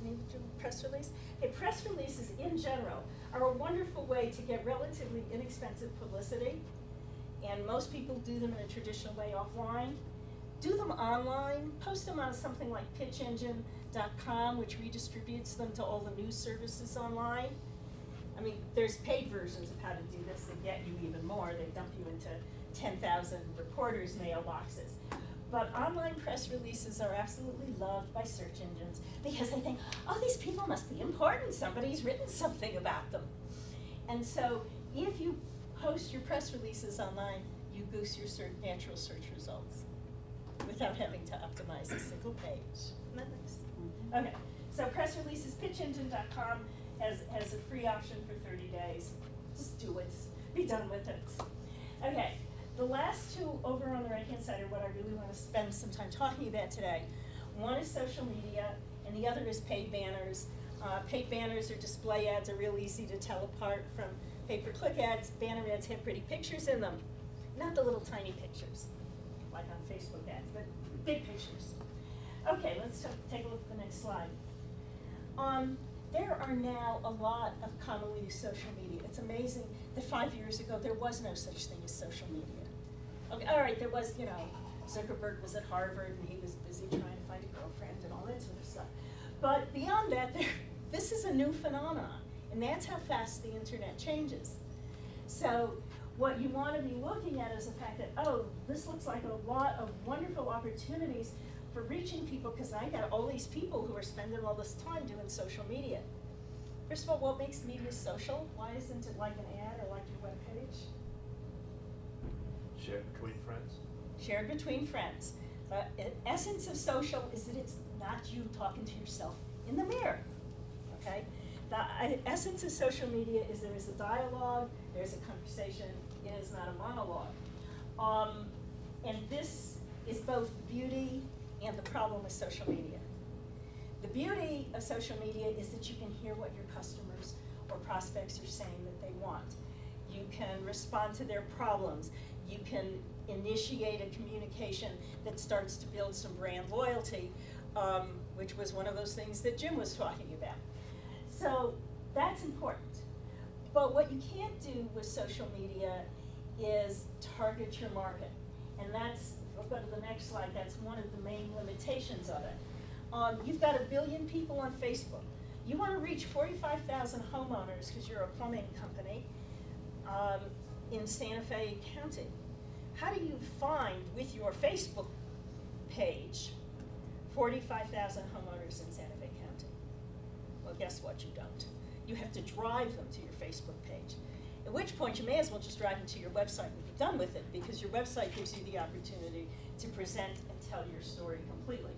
Any of you do press release? Okay, press releases in general are a wonderful way to get relatively inexpensive publicity, and most people do them in a traditional way offline. Do them online, post them on something like pitchengine.com, which redistributes them to all the news services online. I mean, there's paid versions of how to do this that get you even more. They dump you into 10,000 reporters' mailboxes. But online press releases are absolutely loved by search engines because they think, oh, these people must be important. Somebody's written something about them. And so if you post your press releases online, you goose your natural search results without having to optimize a single page. Isn't that nice? Okay, so press releases, pitchengine.com has a free option for 30 days. Just do it. Be done with it. Okay, the last two over on the right-hand side are what I really want to spend some time talking about today. One is social media, and the other is paid banners. Paid banners or display ads are real easy to tell apart from pay-per-click ads. Banner ads have pretty pictures in them. Not the little tiny pictures, like on Facebook ads, but big pictures. Okay, let's take a look at the next slide. There are now a lot of commonly used social media. It's amazing that 5 years ago there was no such thing as social media. Okay, all right, there was, you know, Zuckerberg was at Harvard and he was busy trying to find a girlfriend and all that sort of stuff. But beyond that, this is a new phenomenon, and that's how fast the internet changes. So what you want to be looking at is the fact that, oh, this looks like a lot of wonderful opportunities for reaching people, because I got all these people who are spending all this time doing social media. First of all, what makes media social? Why isn't it like an ad or like your webpage? Shared between friends. Shared between friends. The essence of social is that it's not you talking to yourself in the mirror, okay? The essence of social media is there is a dialogue, there's a conversation, it is not a monologue. And this is both beauty and the problem with social media. The beauty of social media is that you can hear what your customers or prospects are saying that they want. You can respond to their problems. You can initiate a communication that starts to build some brand loyalty, which was one of those things that Jim was talking about. So that's important. But what you can't do with social media is target your market. And that's, I'll go to the next slide, that's one of the main limitations of it. You've got 1 billion people on Facebook. You want to reach 45,000 homeowners because you're a plumbing company in Santa Fe County. How do you find with your Facebook page 45,000 homeowners in Santa Fe County? Well, guess what? You don't. You have to drive them to your Facebook page. At which point you may as well just drive them to your website and be done with it, because your website gives you the opportunity to present and tell your story completely.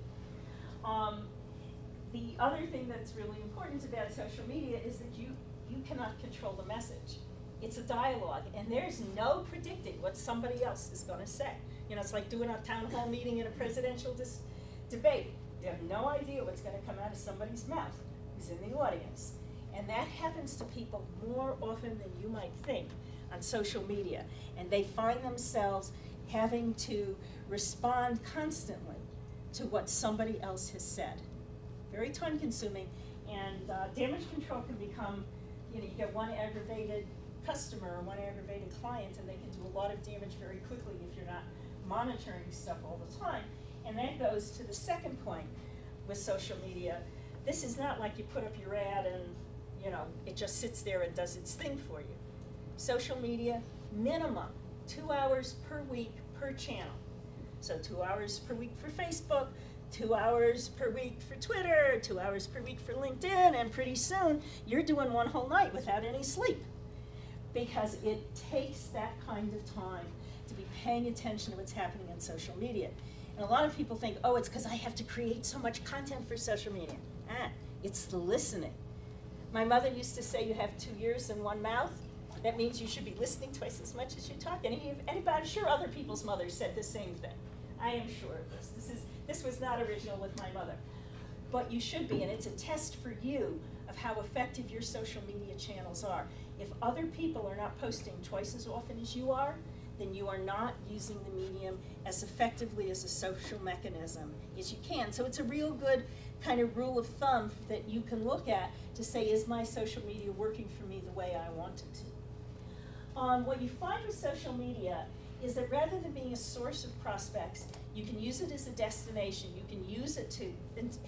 The other thing that's really important about social media is that you cannot control the message. It's a dialogue, and there's no predicting what somebody else is going to say. You know, it's like doing a town hall meeting in a presidential debate. You have no idea what's going to come out of somebody's mouth who's in the audience. And that happens to people more often than you might think on social media. And they find themselves having to respond constantly to what somebody else has said. Very time consuming, and damage control can become, you get one aggravated customer or one aggravated client, and they can do a lot of damage very quickly if you're not monitoring stuff all the time. And that goes to the second point with social media. This is not like you put up your ad and it just sits there and does its thing for you. Social media, minimum 2 hours per week per channel. So 2 hours per week for Facebook, 2 hours per week for Twitter, 2 hours per week for LinkedIn, and pretty soon you're doing one whole night without any sleep, because it takes that kind of time to be paying attention to what's happening on social media. And a lot of people think, oh, it's because I have to create so much content for social media. It's the listening. My mother used to say you have 2 ears and 1 mouth. That means you should be listening twice as much as you talk. Anybody, I'm sure other people's mothers said the same thing. I am sure of this. This was not original with my mother. But you should be, and it's a test for you of how effective your social media channels are. If other people are not posting twice as often as you are, then you are not using the medium as effectively as a social mechanism as you can. So it's a real good kind of rule of thumb that you can look at to say, is my social media working for me the way I want it to? What you find with social media is that rather than being a source of prospects, you can use it as a destination. You can use it to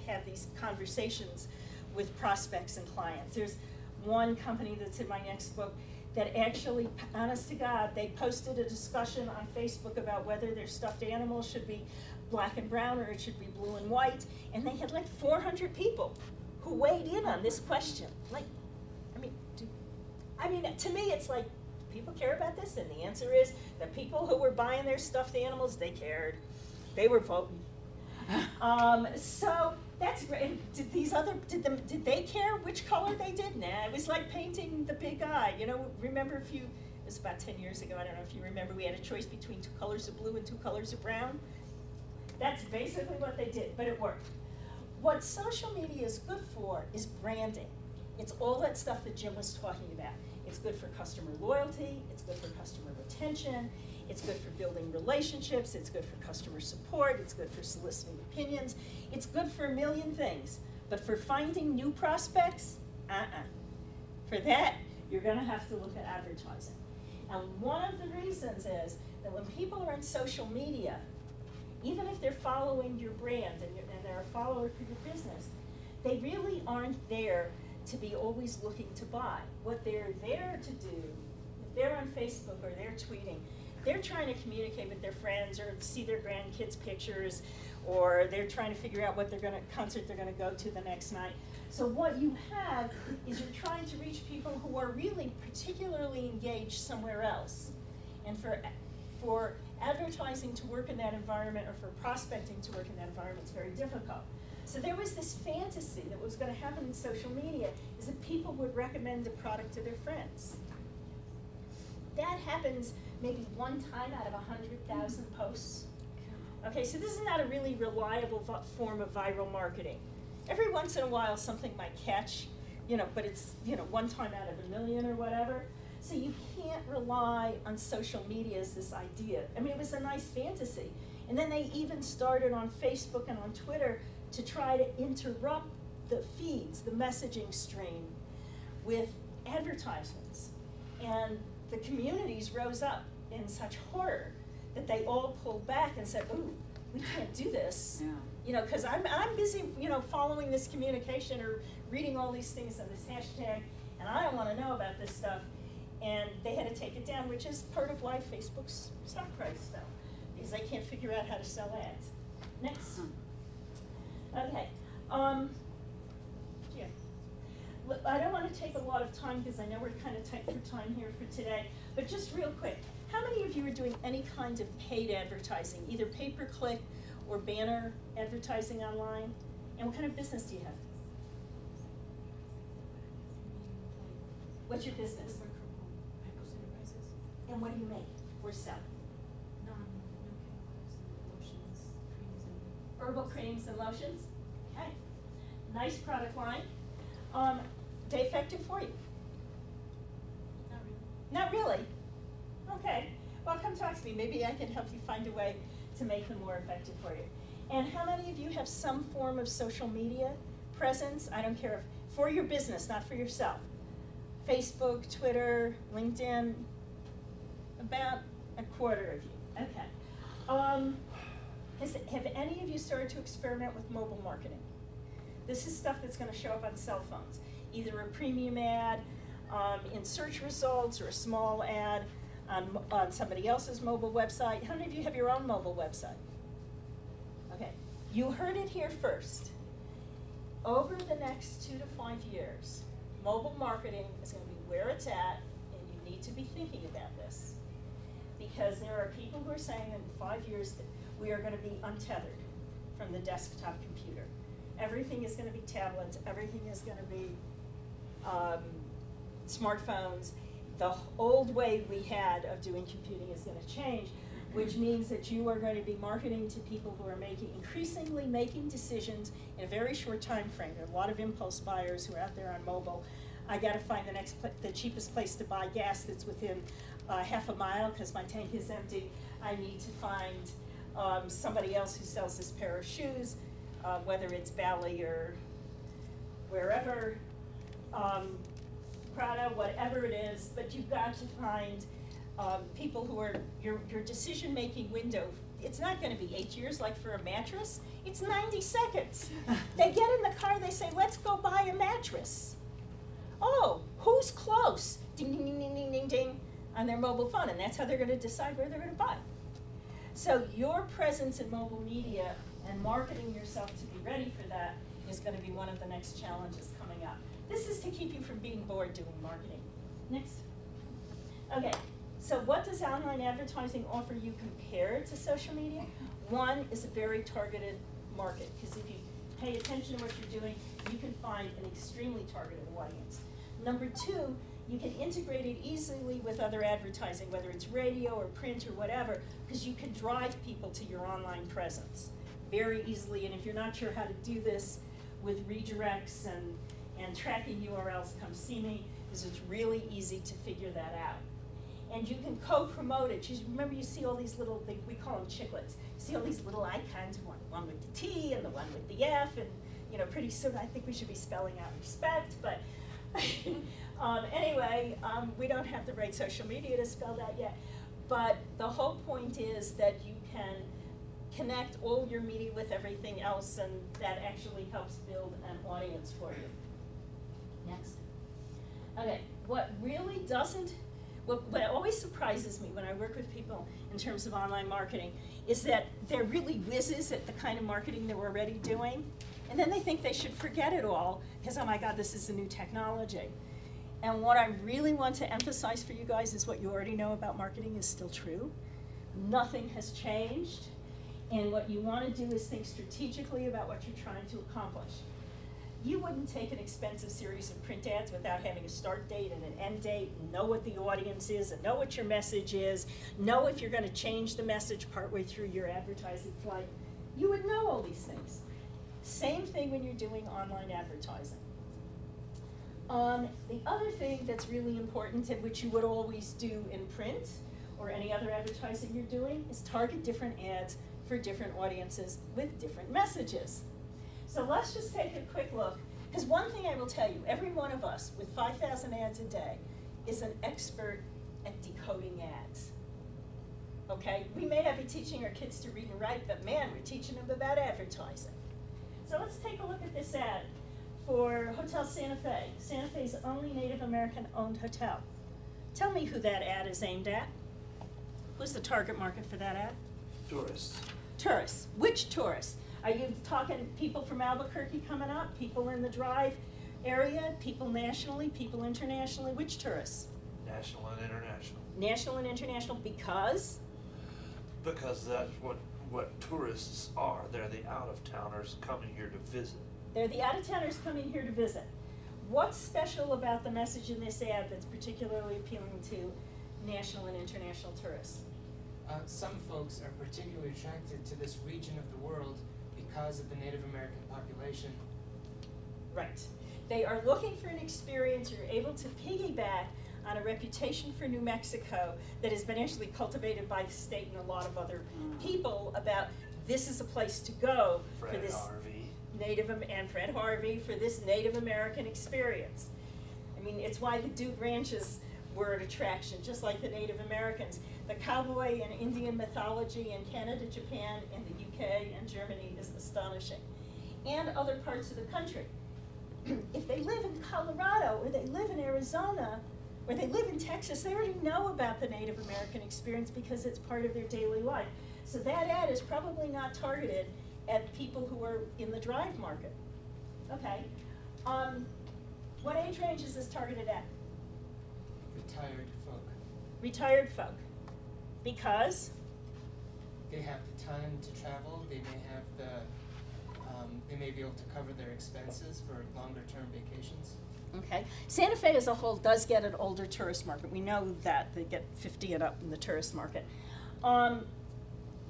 have these conversations with prospects and clients. There's one company that's in my next book that actually, honest to God, they posted a discussion on Facebook about whether their stuffed animal should be black and brown or it should be blue and white, and they had like 400 people who weighed in on this question. Like, to me, it's like, people care about this? And the answer is, the people who were buying their stuffed animals, they cared. They were voting. So that's great. Did they care which color they did? Nah, it was like painting the big eye. Remember it was about 10 years ago, I don't know if you remember, we had a choice between 2 colors of blue and 2 colors of brown. That's basically what they did, but it worked. What social media is good for is branding. It's all that stuff that Jim was talking about. It's good for customer loyalty, it's good for customer retention, it's good for building relationships, it's good for customer support, it's good for soliciting opinions, it's good for a million things. But for finding new prospects, For that, you're gonna have to look at advertising. And one of the reasons is that when people are on social media, even if they're following your brand and they're a follower for your business, they really aren't there to be always looking to buy. What they're there to do, if they're on Facebook or they're tweeting, they're trying to communicate with their friends or see their grandkids' pictures, or they're trying to figure out what concert they're gonna go to the next night. So what you have is you're trying to reach people who are really particularly engaged somewhere else. And for advertising to work in that environment, or for prospecting to work in that environment, it's very difficult. So there was this fantasy that was going to happen in social media, is that people would recommend a product to their friends. That happens maybe one time out of 100,000 posts. Okay, so this is not a really reliable form of viral marketing. Every once in a while something might catch, but it's, one time out of a million or whatever. So you can't rely on social media as this idea. I mean, it was a nice fantasy. And then they even started on Facebook and on Twitter to try to interrupt the feeds, the messaging stream, with advertisements. And the communities rose up in such horror that they all pulled back and said, ooh, we can't do this. Yeah. You know, because I'm busy, you know, following this communication or reading all these things on this hashtag, and I don't want to know about this stuff. And they had to take it down, which is part of why Facebook's stock price fell, because they can't figure out how to sell ads. Next. Okay. Yeah. Look, I don't want to take a lot of time because I know we're kind of tight for time here for today, but just real quick, how many of you are doing any kind of paid advertising, either pay-per-click or banner advertising online? And what kind of business do you have? What's your business? And what do you make or sell? Herbal creams and lotions. Okay. Nice product line. They effective for you? Not really. Okay. Well, come talk to me. Maybe I can help you find a way to make them more effective for you. And how many of you have some form of social media presence? I don't care if for your business, not for yourself. Facebook, Twitter, LinkedIn. About a quarter of you. Okay. Have any of you started to experiment with mobile marketing? This is stuff that's going to show up on cell phones, either a premium ad in search results or a small ad on somebody else's mobile website. How many of you have your own mobile website? Okay. You heard it here first. Over the next 2 to 5 years, mobile marketing is going to be where it's at, and you need to be thinking about this. Because there are people who are saying in 5 years that we are going to be untethered from the desktop computer. Everything is going to be tablets. Everything is going to be smartphones. The old way we had of doing computing is going to change, which means that you are going to be marketing to people who are increasingly making decisions in a very short time frame. There are a lot of impulse buyers who are out there on mobile. I got to find the cheapest place to buy gas that's within half a mile because my tank is empty. I need to find somebody else who sells this pair of shoes, whether it's Bally or wherever, Prada, whatever it is, but you've got to find people who are your decision-making window. It's not going to be 8 years like for a mattress. It's 90 seconds. They get in the car, they say, let's go buy a mattress. Oh, who's close? Ding, ding, ding, ding, ding, ding, ding, on their mobile phone, and that's how they're going to decide where they're going to buy. So your presence in mobile media and marketing yourself to be ready for that is going to be one of the next challenges coming up. This is to keep you from being bored doing marketing. Next. Okay, so what does online advertising offer you compared to social media? One is a very targeted market, because if you pay attention to what you're doing, you can find an extremely targeted audience. Number two, you can integrate it easily with other advertising, whether it's radio or print or whatever, because you can drive people to your online presence very easily. And if you're not sure how to do this with redirects and tracking URLs, come see me, because it's really easy to figure that out. And you can co-promote it. Remember, you see all these little, we call them chiclets. You see all these little icons, one with the T and the one with the F, and pretty soon I think we should be spelling out respect, but anyway, we don't have the right social media to spell that yet. But the whole point is that you can connect all your media with everything else, and that actually helps build an audience for you. Next. Okay, what really doesn't, what always surprises me when I work with people in terms of online marketing is that they're really whizzes at the kind of marketing they're already doing, and then they think they should forget it all because, oh my God, this is a new technology. And what I really want to emphasize for you guys is what you already know about marketing is still true. Nothing has changed, and what you want to do is think strategically about what you're trying to accomplish. You wouldn't take an expensive series of print ads without having a start date and an end date, and know what the audience is, and know what your message is, know if you're going to change the message partway through your advertising flight. You would know all these things. Same thing when you're doing online advertising. The other thing that's really important, and which you would always do in print or any other advertising you're doing, is target different ads for different audiences with different messages. So let's just take a quick look, because one thing I will tell you, every one of us with 5,000 ads a day is an expert at decoding ads. Okay? We may not be teaching our kids to read and write, but man, we're teaching them about advertising. So let's take a look at this ad for Hotel Santa Fe, Santa Fe's only Native American owned hotel. Tell me who that ad is aimed at. Who's the target market for that ad? Tourists. Tourists. Which tourists? Are you talking people from Albuquerque coming up, people in the Drive area, people nationally, people internationally? Which tourists? National and international. National and international because? Because that's what tourists are. They're the out-of-towners coming here to visit. They're the out-of-towners coming here to visit. What's special about the message in this ad that's particularly appealing to national and international tourists? Some folks are particularly attracted to this region of the world because of the Native American population. Right. They are looking for an experience. You're able to piggyback on a reputation for New Mexico that has been actually cultivated by the state and a lot of other people about this is a place to go for this and Fred Harvey for this Native American experience. I mean, it's why the Dude Ranches were an attraction, just like the Native Americans. The cowboy and Indian mythology in Canada, Japan, and the UK and Germany is astonishing. And other parts of the country. If they live in Colorado, or they live in Arizona, or they live in Texas, they already know about the Native American experience because it's part of their daily life. So that ad is probably not targeted at people who are in the Drive market. Okay. What age range is this targeted at? Retired folk. Retired folk. Because? They have the time to travel. They may have they may be able to cover their expenses for longer term vacations. Okay. Santa Fe as a whole does get an older tourist market. We know that. They get 50 and up in the tourist market.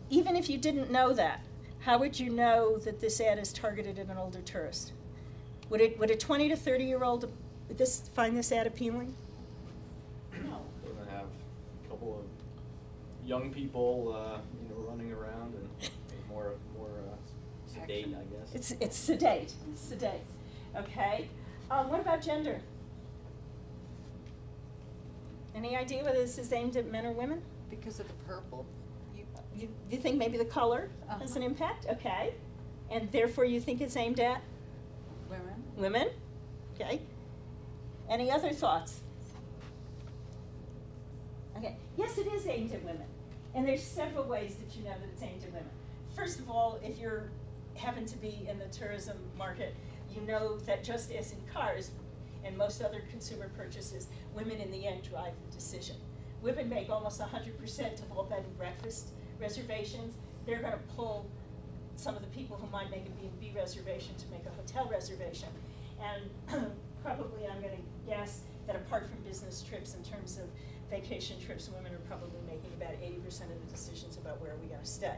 Even if you didn't know that, how would you know that this ad is targeted at an older tourist? Would a 20 to 30-year-old find this ad appealing? No. They're gonna have a couple of young people, running around and more sedate, I guess. It's sedate. It's sedate. Okay. What about gender? Any idea whether this is aimed at men or women? Because of the purple. You think maybe the color has an impact? Okay. And therefore you think it's aimed at? Women. Women? Okay. Any other thoughts? Okay. Yes, it is aimed at women. And there's several ways that you know that it's aimed at women. First of all, if you happen to be in the tourism market, you know that just as in cars and most other consumer purchases, women in the end drive the decision. Women make almost 100% of all bed and breakfast reservations. They're going to pull some of the people who might make a B&B reservation to make a hotel reservation. And probably I'm going to guess that apart from business trips, in terms of vacation trips, women are probably making about 80% of the decisions about where are we going to stay.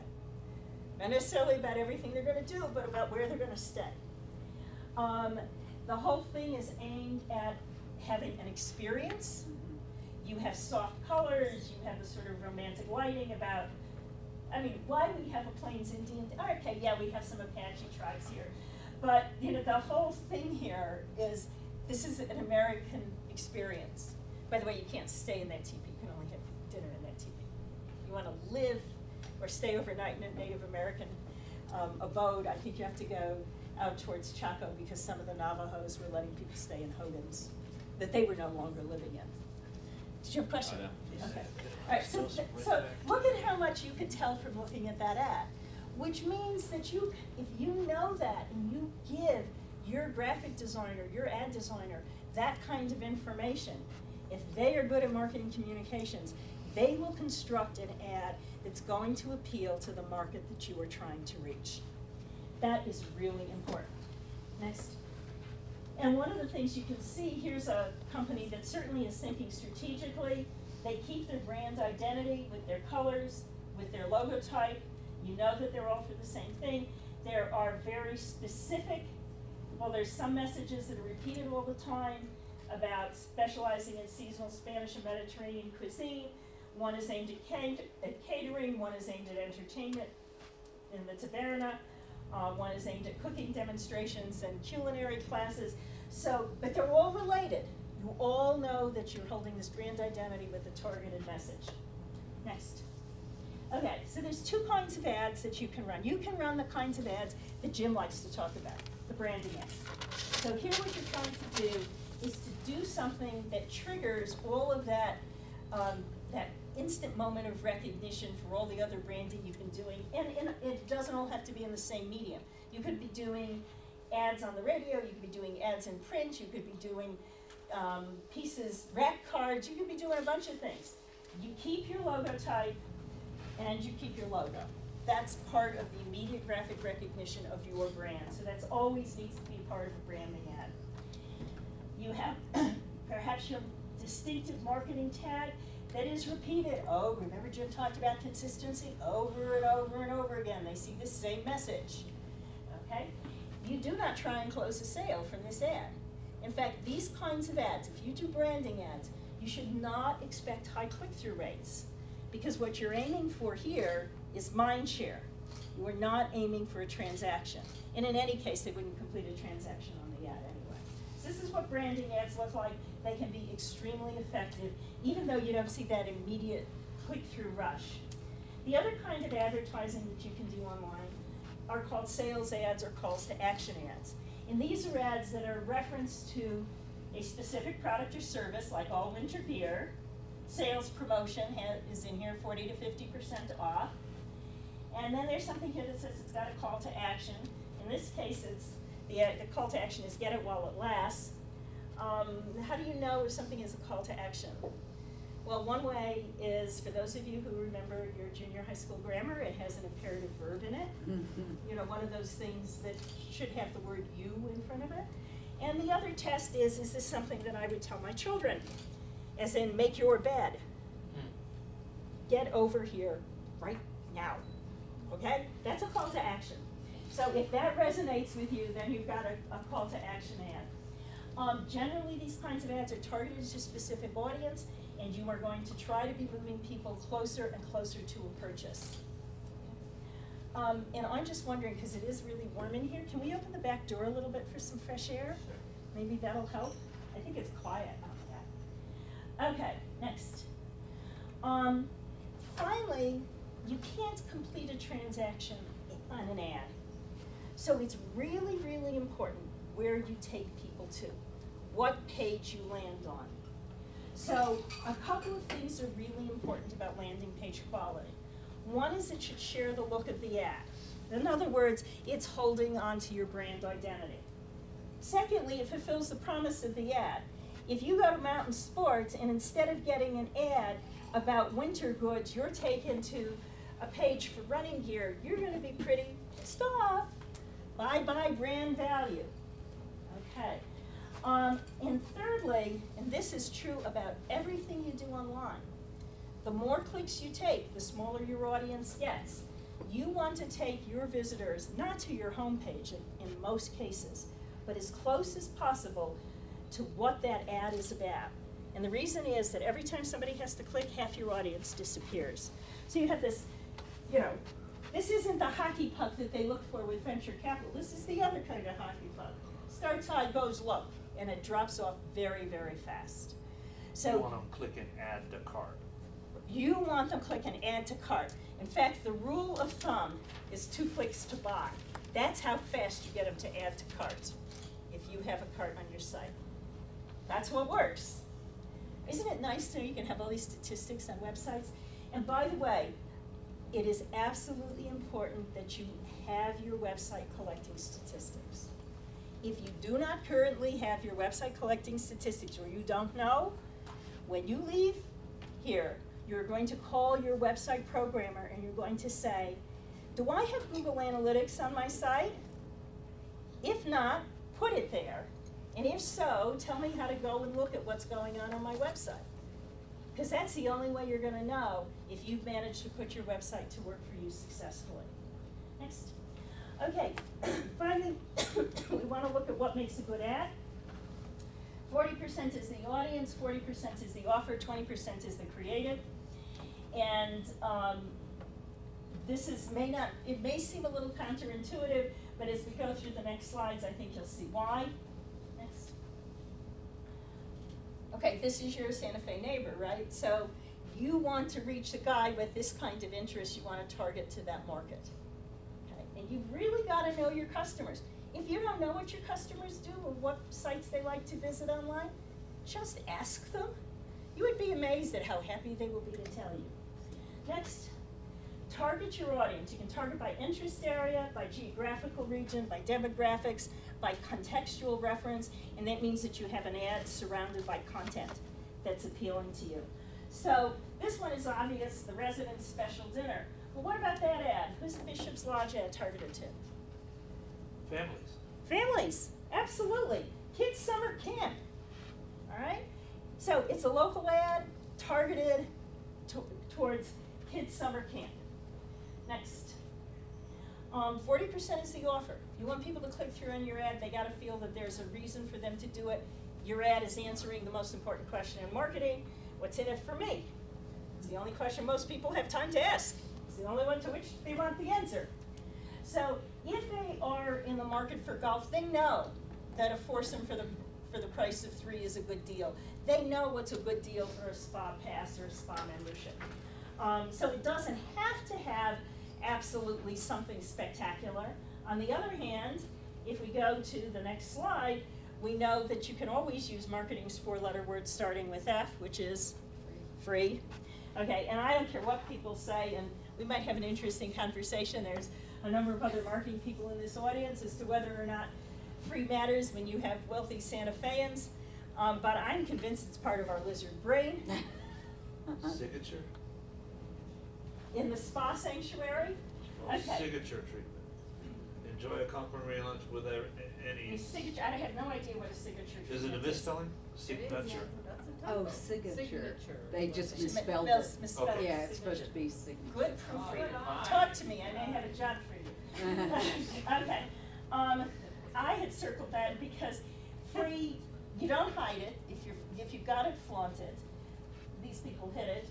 Not necessarily about everything they're going to do, but about where they're going to stay. The whole thing is aimed at having an experience. You have soft colors, you have a sort of romantic lighting about, why do we have a Plains Indian? Okay, yeah, we have some Apache tribes here. But, the whole thing here is, this is an American experience. By the way, you can't stay in that teepee, you can only have dinner in that teepee. You want to live or stay overnight in a Native American abode, I think you have to go out towards Chaco because some of the Navajos were letting people stay in hodens that they were no longer living in. Did you have a question? Okay. All right, so look at how much you could tell from looking at that ad, which means that if you know that and you give your graphic designer, your ad designer, that kind of information, if they are good at marketing communications, they will construct an ad that's going to appeal to the market that you are trying to reach. That is really important. Next. And one of the things you can see, here's a company that certainly is thinking strategically. They keep their brand identity with their colors, with their logo type. You know that they're all for the same thing. There are very specific, there's some messages that are repeated all the time. about specializing in seasonal Spanish and Mediterranean cuisine. One is aimed at catering, one is aimed at entertainment in the taberna, one is aimed at cooking demonstrations and culinary classes. So, but they're all related. You all know that you're holding this brand identity with a targeted message. Next. Okay, so there's two kinds of ads that you can run. You can run the kinds of ads that Jim likes to talk about, the branding ads. So here what you're trying to do is to do something that triggers all of that, that instant moment of recognition for all the other branding you've been doing. And it doesn't all have to be in the same medium. You could be doing ads on the radio, you could be doing ads in print, you could be doing pieces, rack cards, you could be doing a bunch of things. You keep your logo type and you keep your logo. That's part of the immediate graphic recognition of your brand. So that's always needs to be part of a branding ad. You have perhaps your distinctive marketing tag that is repeated. Oh, remember Jim talked about consistency? Over and over and over again. They see the same message. Okay? You do not try and close a sale from this ad. In fact, these kinds of ads, if you do branding ads, you should not expect high click-through rates, because what you're aiming for here is mind share. You are not aiming for a transaction. And in any case, they wouldn't complete a transaction on the ad anyway. So this is what branding ads look like. They can be extremely effective, even though you don't see that immediate click-through rush. The other kind of advertising that you can do online are called sales ads or calls to action ads. And these are ads that are referenced to a specific product or service, like all winter gear. Sales promotion is in here, 40 to 50% off. And then there's something here that says it's got a call to action. In this case, it's the call to action is get it while it lasts. How do you know if something is a call to action? Well, one way is, for those of you who remember your junior high school grammar, it has an imperative verb in it. You know, one of those things that should have the word you in front of it. And the other test is this something that I would tell my children? As in, make your bed. Get over here right now. Okay? That's a call to action. So if that resonates with you, then you've got a call to action ad. Generally, these kinds of ads are targeted to a specific audience, and you are going to try to be moving people closer and closer to a purchase. And I'm just wondering, because it is really warm in here, can we open the back door a little bit for some fresh air? Maybe that'll help. I think it's quiet out back. Okay, next. Finally, you can't complete a transaction on an ad. So it's really, really important where you take people to, what page you land on. So a couple of things are really important about landing page quality. One is it should share the look of the ad. In other words, it's holding on to your brand identity. Secondly, it fulfills the promise of the ad. If you go to Mountain Sports and instead of getting an ad about winter goods, you're taken to a page for running gear, you're going to be pretty pissed off. Bye-bye brand value. Okay. And thirdly, and this is true about everything you do online, the more clicks you take, the smaller your audience gets. You want to take your visitors not to your homepage in most cases, but as close as possible to what that ad is about. And the reason is that every time somebody has to click, half your audience disappears. So you have this, you know, this isn't the hockey puck that they look for with venture capital. This is the other kind of hockey puck. Starts high, goes low, and it drops off very, very fast. So you want them clicking add to cart. You want them clicking add to cart. In fact, the rule of thumb is 2 clicks to buy. That's how fast you get them to add to cart if you have a cart on your site. That's what works. Isn't it nice to know you can have all these statistics on websites? And by the way, it is absolutely important that you have your website collecting statistics. If you do not currently have your website collecting statistics, or you don't know, when you leave here, you're going to call your website programmer and you're going to say, do I have Google Analytics on my site? If not, put it there. And if so, tell me how to go and look at what's going on my website. Because that's the only way you're going to know if you've managed to put your website to work for you successfully. Next. Okay, finally, we want to look at what makes a good ad. 40% is the audience, 40% is the offer, 20% is the creative. And this it may seem a little counterintuitive, but as we go through the next slides, I think you'll see why. Next. Okay, this is your Santa Fe neighbor, right? So you want to reach a guy with this kind of interest, you want to target to that market. Okay? And you've really got to know your customers. If you don't know what your customers do or what sites they like to visit online, just ask them. You would be amazed at how happy they will be to tell you. Next, target your audience. You can target by interest area, by geographical region, by demographics, by contextual reference, and that means that you have an ad surrounded by content that's appealing to you. So this one is obvious, the resident's special dinner. Well, what about that ad? Who's the Bishop's Lodge ad targeted to? Families. Families, absolutely. Kids summer camp, all right? So it's a local ad targeted towards kids summer camp. Next. 40% is the offer. You want people to click through on your ad, they gotta feel that there's a reason for them to do it. Your ad is answering the most important question in marketing, what's in it for me? It's the only question most people have time to ask. It's the only one to which they want the answer. So if they are in the market for golf, they know that a foursome for the price of 3 is a good deal. They know what's a good deal for a spa pass or a spa membership. So it doesn't have to have absolutely something spectacular. On the other hand, if we go to the next slide, we know that you can always use marketing's 4-letter word starting with F, which is free. Okay, and I don't care what people say, and we might have an interesting conversation. There's a number of other marketing people in this audience as to whether or not free matters when you have wealthy Santa Feans, but I'm convinced it's part of our lizard brain. Signature? In the spa sanctuary? Oh, Okay. signature treatment. Enjoy a complimentary lunch with any. A signature, I have no idea what a signature treatment Is it a misspelling? Signature. Oh, signature. They just Mis- misspelled mis- it. misspelled Yeah, it. it's supposed to be signature. Good proofreading. Talk to me, I may have a job for you. Okay, I had circled that because free, you don't hide it. If you've got it, flaunt it. These people hit it.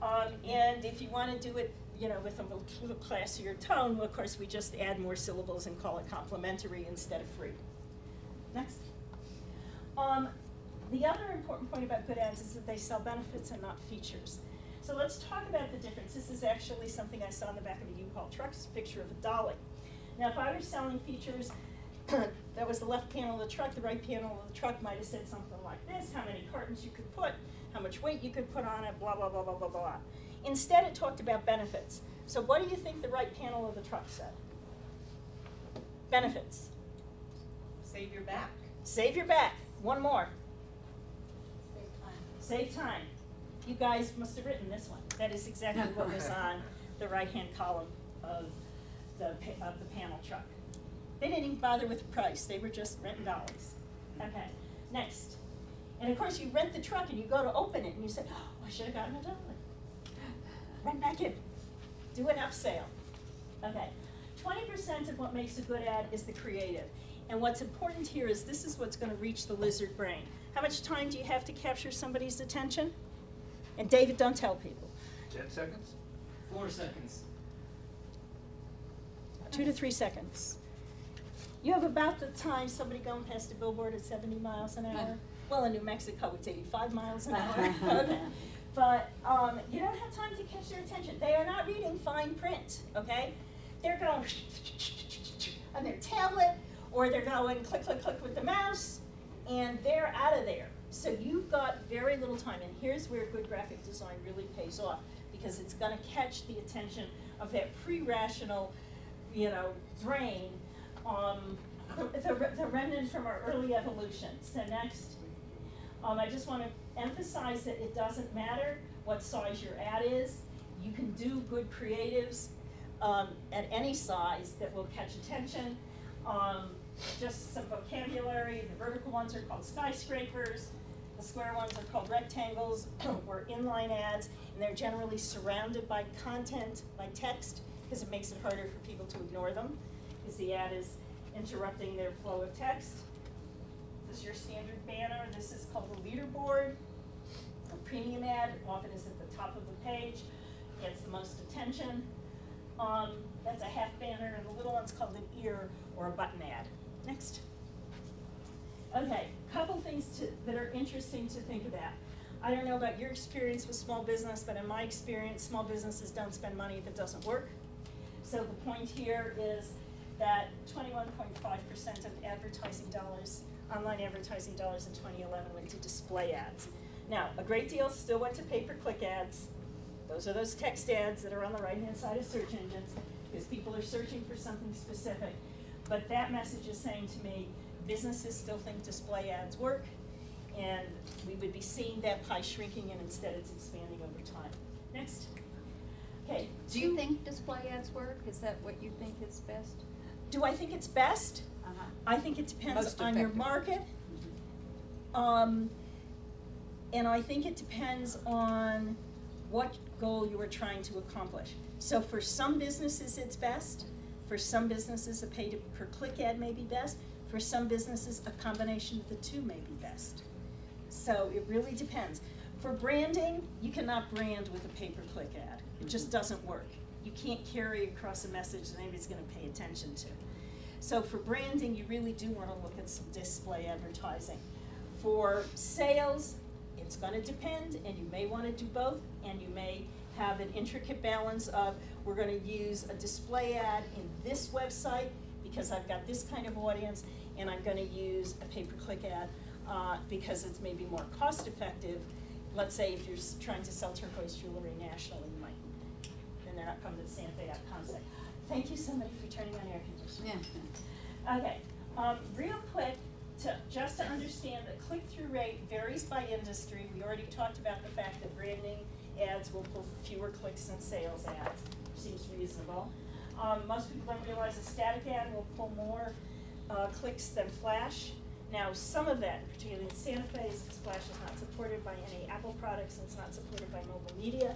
And if you want to do it, you know, with a little classier tone, well, of course, we just add more syllables and call it complimentary instead of free. Next. The other important point about good ads is that they sell benefits and not features. So let's talk about the difference. This is actually something I saw in the back of a U-Haul truck. It's a picture of a dolly. Now, if I were selling features, that was the left panel of the truck. The right panel of the truck might have said something like this: how many cartons you could put, how much weight you could put on it, blah, blah, blah, blah, blah, blah. Instead, it talked about benefits. So what do you think the right panel of the truck said? Benefits. Save your back. Save your back. One more. Save time. Save time. You guys must have written this one. That is exactly what was on the right-hand column of the panel truck. They didn't even bother with the price. They were just renting dollies. Okay, next. And of course, you rent the truck and you go to open it and you say, oh, I should have gotten a dolly. Run back in. Do an upsell. Okay, 20% of what makes a good ad is the creative. And what's important here is this is what's going to reach the lizard brain. How much time do you have to capture somebody's attention? And David, don't tell people. 10 seconds? 4 seconds. 2 to 3 seconds. You have about the time somebody going past a billboard at 70 miles an hour. Well, in New Mexico, it's 85 miles an hour. Okay. But you don't have time to catch their attention. They are not reading fine print, okay? They're going on their tablet, or they're going click, click, click with the mouse, and they're out of there. So you've got very little time, and here's where good graphic design really pays off, because it's going to catch the attention of that pre-rational, brain, the remnant from our early evolution. So next, I just want to emphasize that it doesn't matter what size your ad is. You can do good creatives at any size that will catch attention. Just some vocabulary. The vertical ones are called skyscrapers. The square ones are called rectangles or inline ads, and they're generally surrounded by content, by text, because it makes it harder for people to ignore them, because the ad is interrupting their flow of text. This is your standard banner. This is called the leaderboard. A premium ad often is at the top of the page, gets the most attention. That's a half banner, and the little one's called an ear or a button ad. Next. Okay, couple things that are interesting to think about. I don't know about your experience with small business, but in my experience, small businesses don't spend money if it doesn't work. So the point here is that 21.5% of advertising dollars, online advertising dollars in 2011 went to display ads. Now, a great deal still went to pay-per-click ads. Those are those text ads that are on the right-hand side of search engines, because people are searching for something specific. But that message is saying to me, businesses still think display ads work, and we would be seeing that pie shrinking, and instead it's expanding over time. Next. Okay. Do you think display ads work? Is that what you think is best? Do I think it's best? Uh-huh. I think it depends Most on your effective. market. And I think it depends on what goal you are trying to accomplish. So for some businesses it's best. For some businesses a pay-per-click ad may be best. For some businesses a combination of the two may be best. So it really depends. For branding, you cannot brand with a pay-per-click ad. It just doesn't work. You can't carry across a message that anybody's going to pay attention to. So for branding, you really do want to look at some display advertising. For sales, it's going to depend, and you may want to do both, and you may have an intricate balance of, we're going to use a display ad in this website because I've got this kind of audience, and I'm going to use a pay-per-click ad because it's maybe more cost-effective. Let's say if you're trying to sell turquoise jewelry nationally, you might, then they're not coming to the SantaFe.com site. Thank you, somebody, for turning on air conditioning. Yeah. Okay, real quick, just to understand that click-through rate varies by industry. We already talked about the fact that branding ads will pull fewer clicks than sales ads, which seems reasonable. Most people don't realize a static ad will pull more clicks than flash. Now, some of that, particularly in Santa Fe, is because Flash is not supported by any Apple products and it's not supported by mobile media.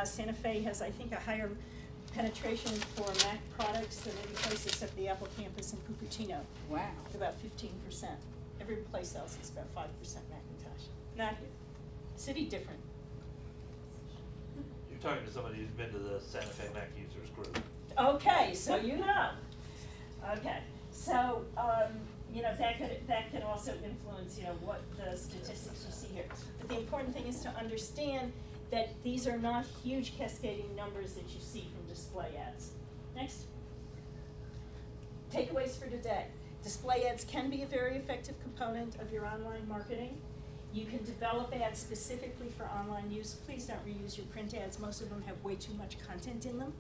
Santa Fe has, I think, a higher penetration for Mac products than any place except the Apple campus in Cupertino. Wow. It's about 15%. Every place else is about 5% Macintosh. Not here. City different. You're talking to somebody who's been to the Santa Fe Mac users group. Okay, so you know. Okay, so you know that could also influence what the statistics you see here. But the important thing is to understand that these are not huge cascading numbers that you see from display ads. Next. Takeaways for today. Display ads can be a very effective component of your online marketing. You can develop ads specifically for online use. Please don't reuse your print ads. Most of them have way too much content in them,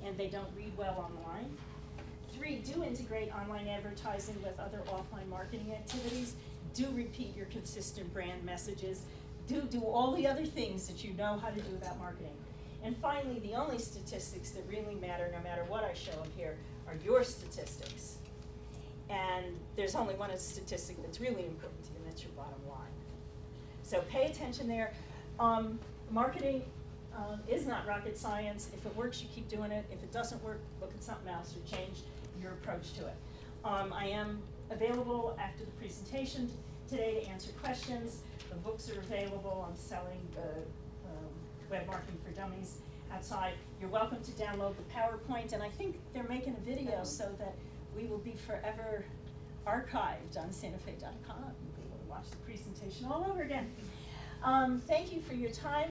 and they don't read well online. 3, do integrate online advertising with other offline marketing activities. Do repeat your consistent brand messages. Do all the other things that you know how to do about marketing. And finally, the only statistics that really matter, no matter what I show up here, are your statistics. And there's only one statistic that's really important to you, and that's your bottom line. So pay attention there. Marketing is not rocket science. If it works, you keep doing it. If it doesn't work, look at something else or change your approach to it. I am available after the presentation today to answer questions. The books are available. I'm selling the Web Marketing for Dummies outside. You're welcome to download the PowerPoint, and I think they're making a video so that we will be forever archived on SantaFe.com. You'll be able to watch the presentation all over again. Thank you for your time.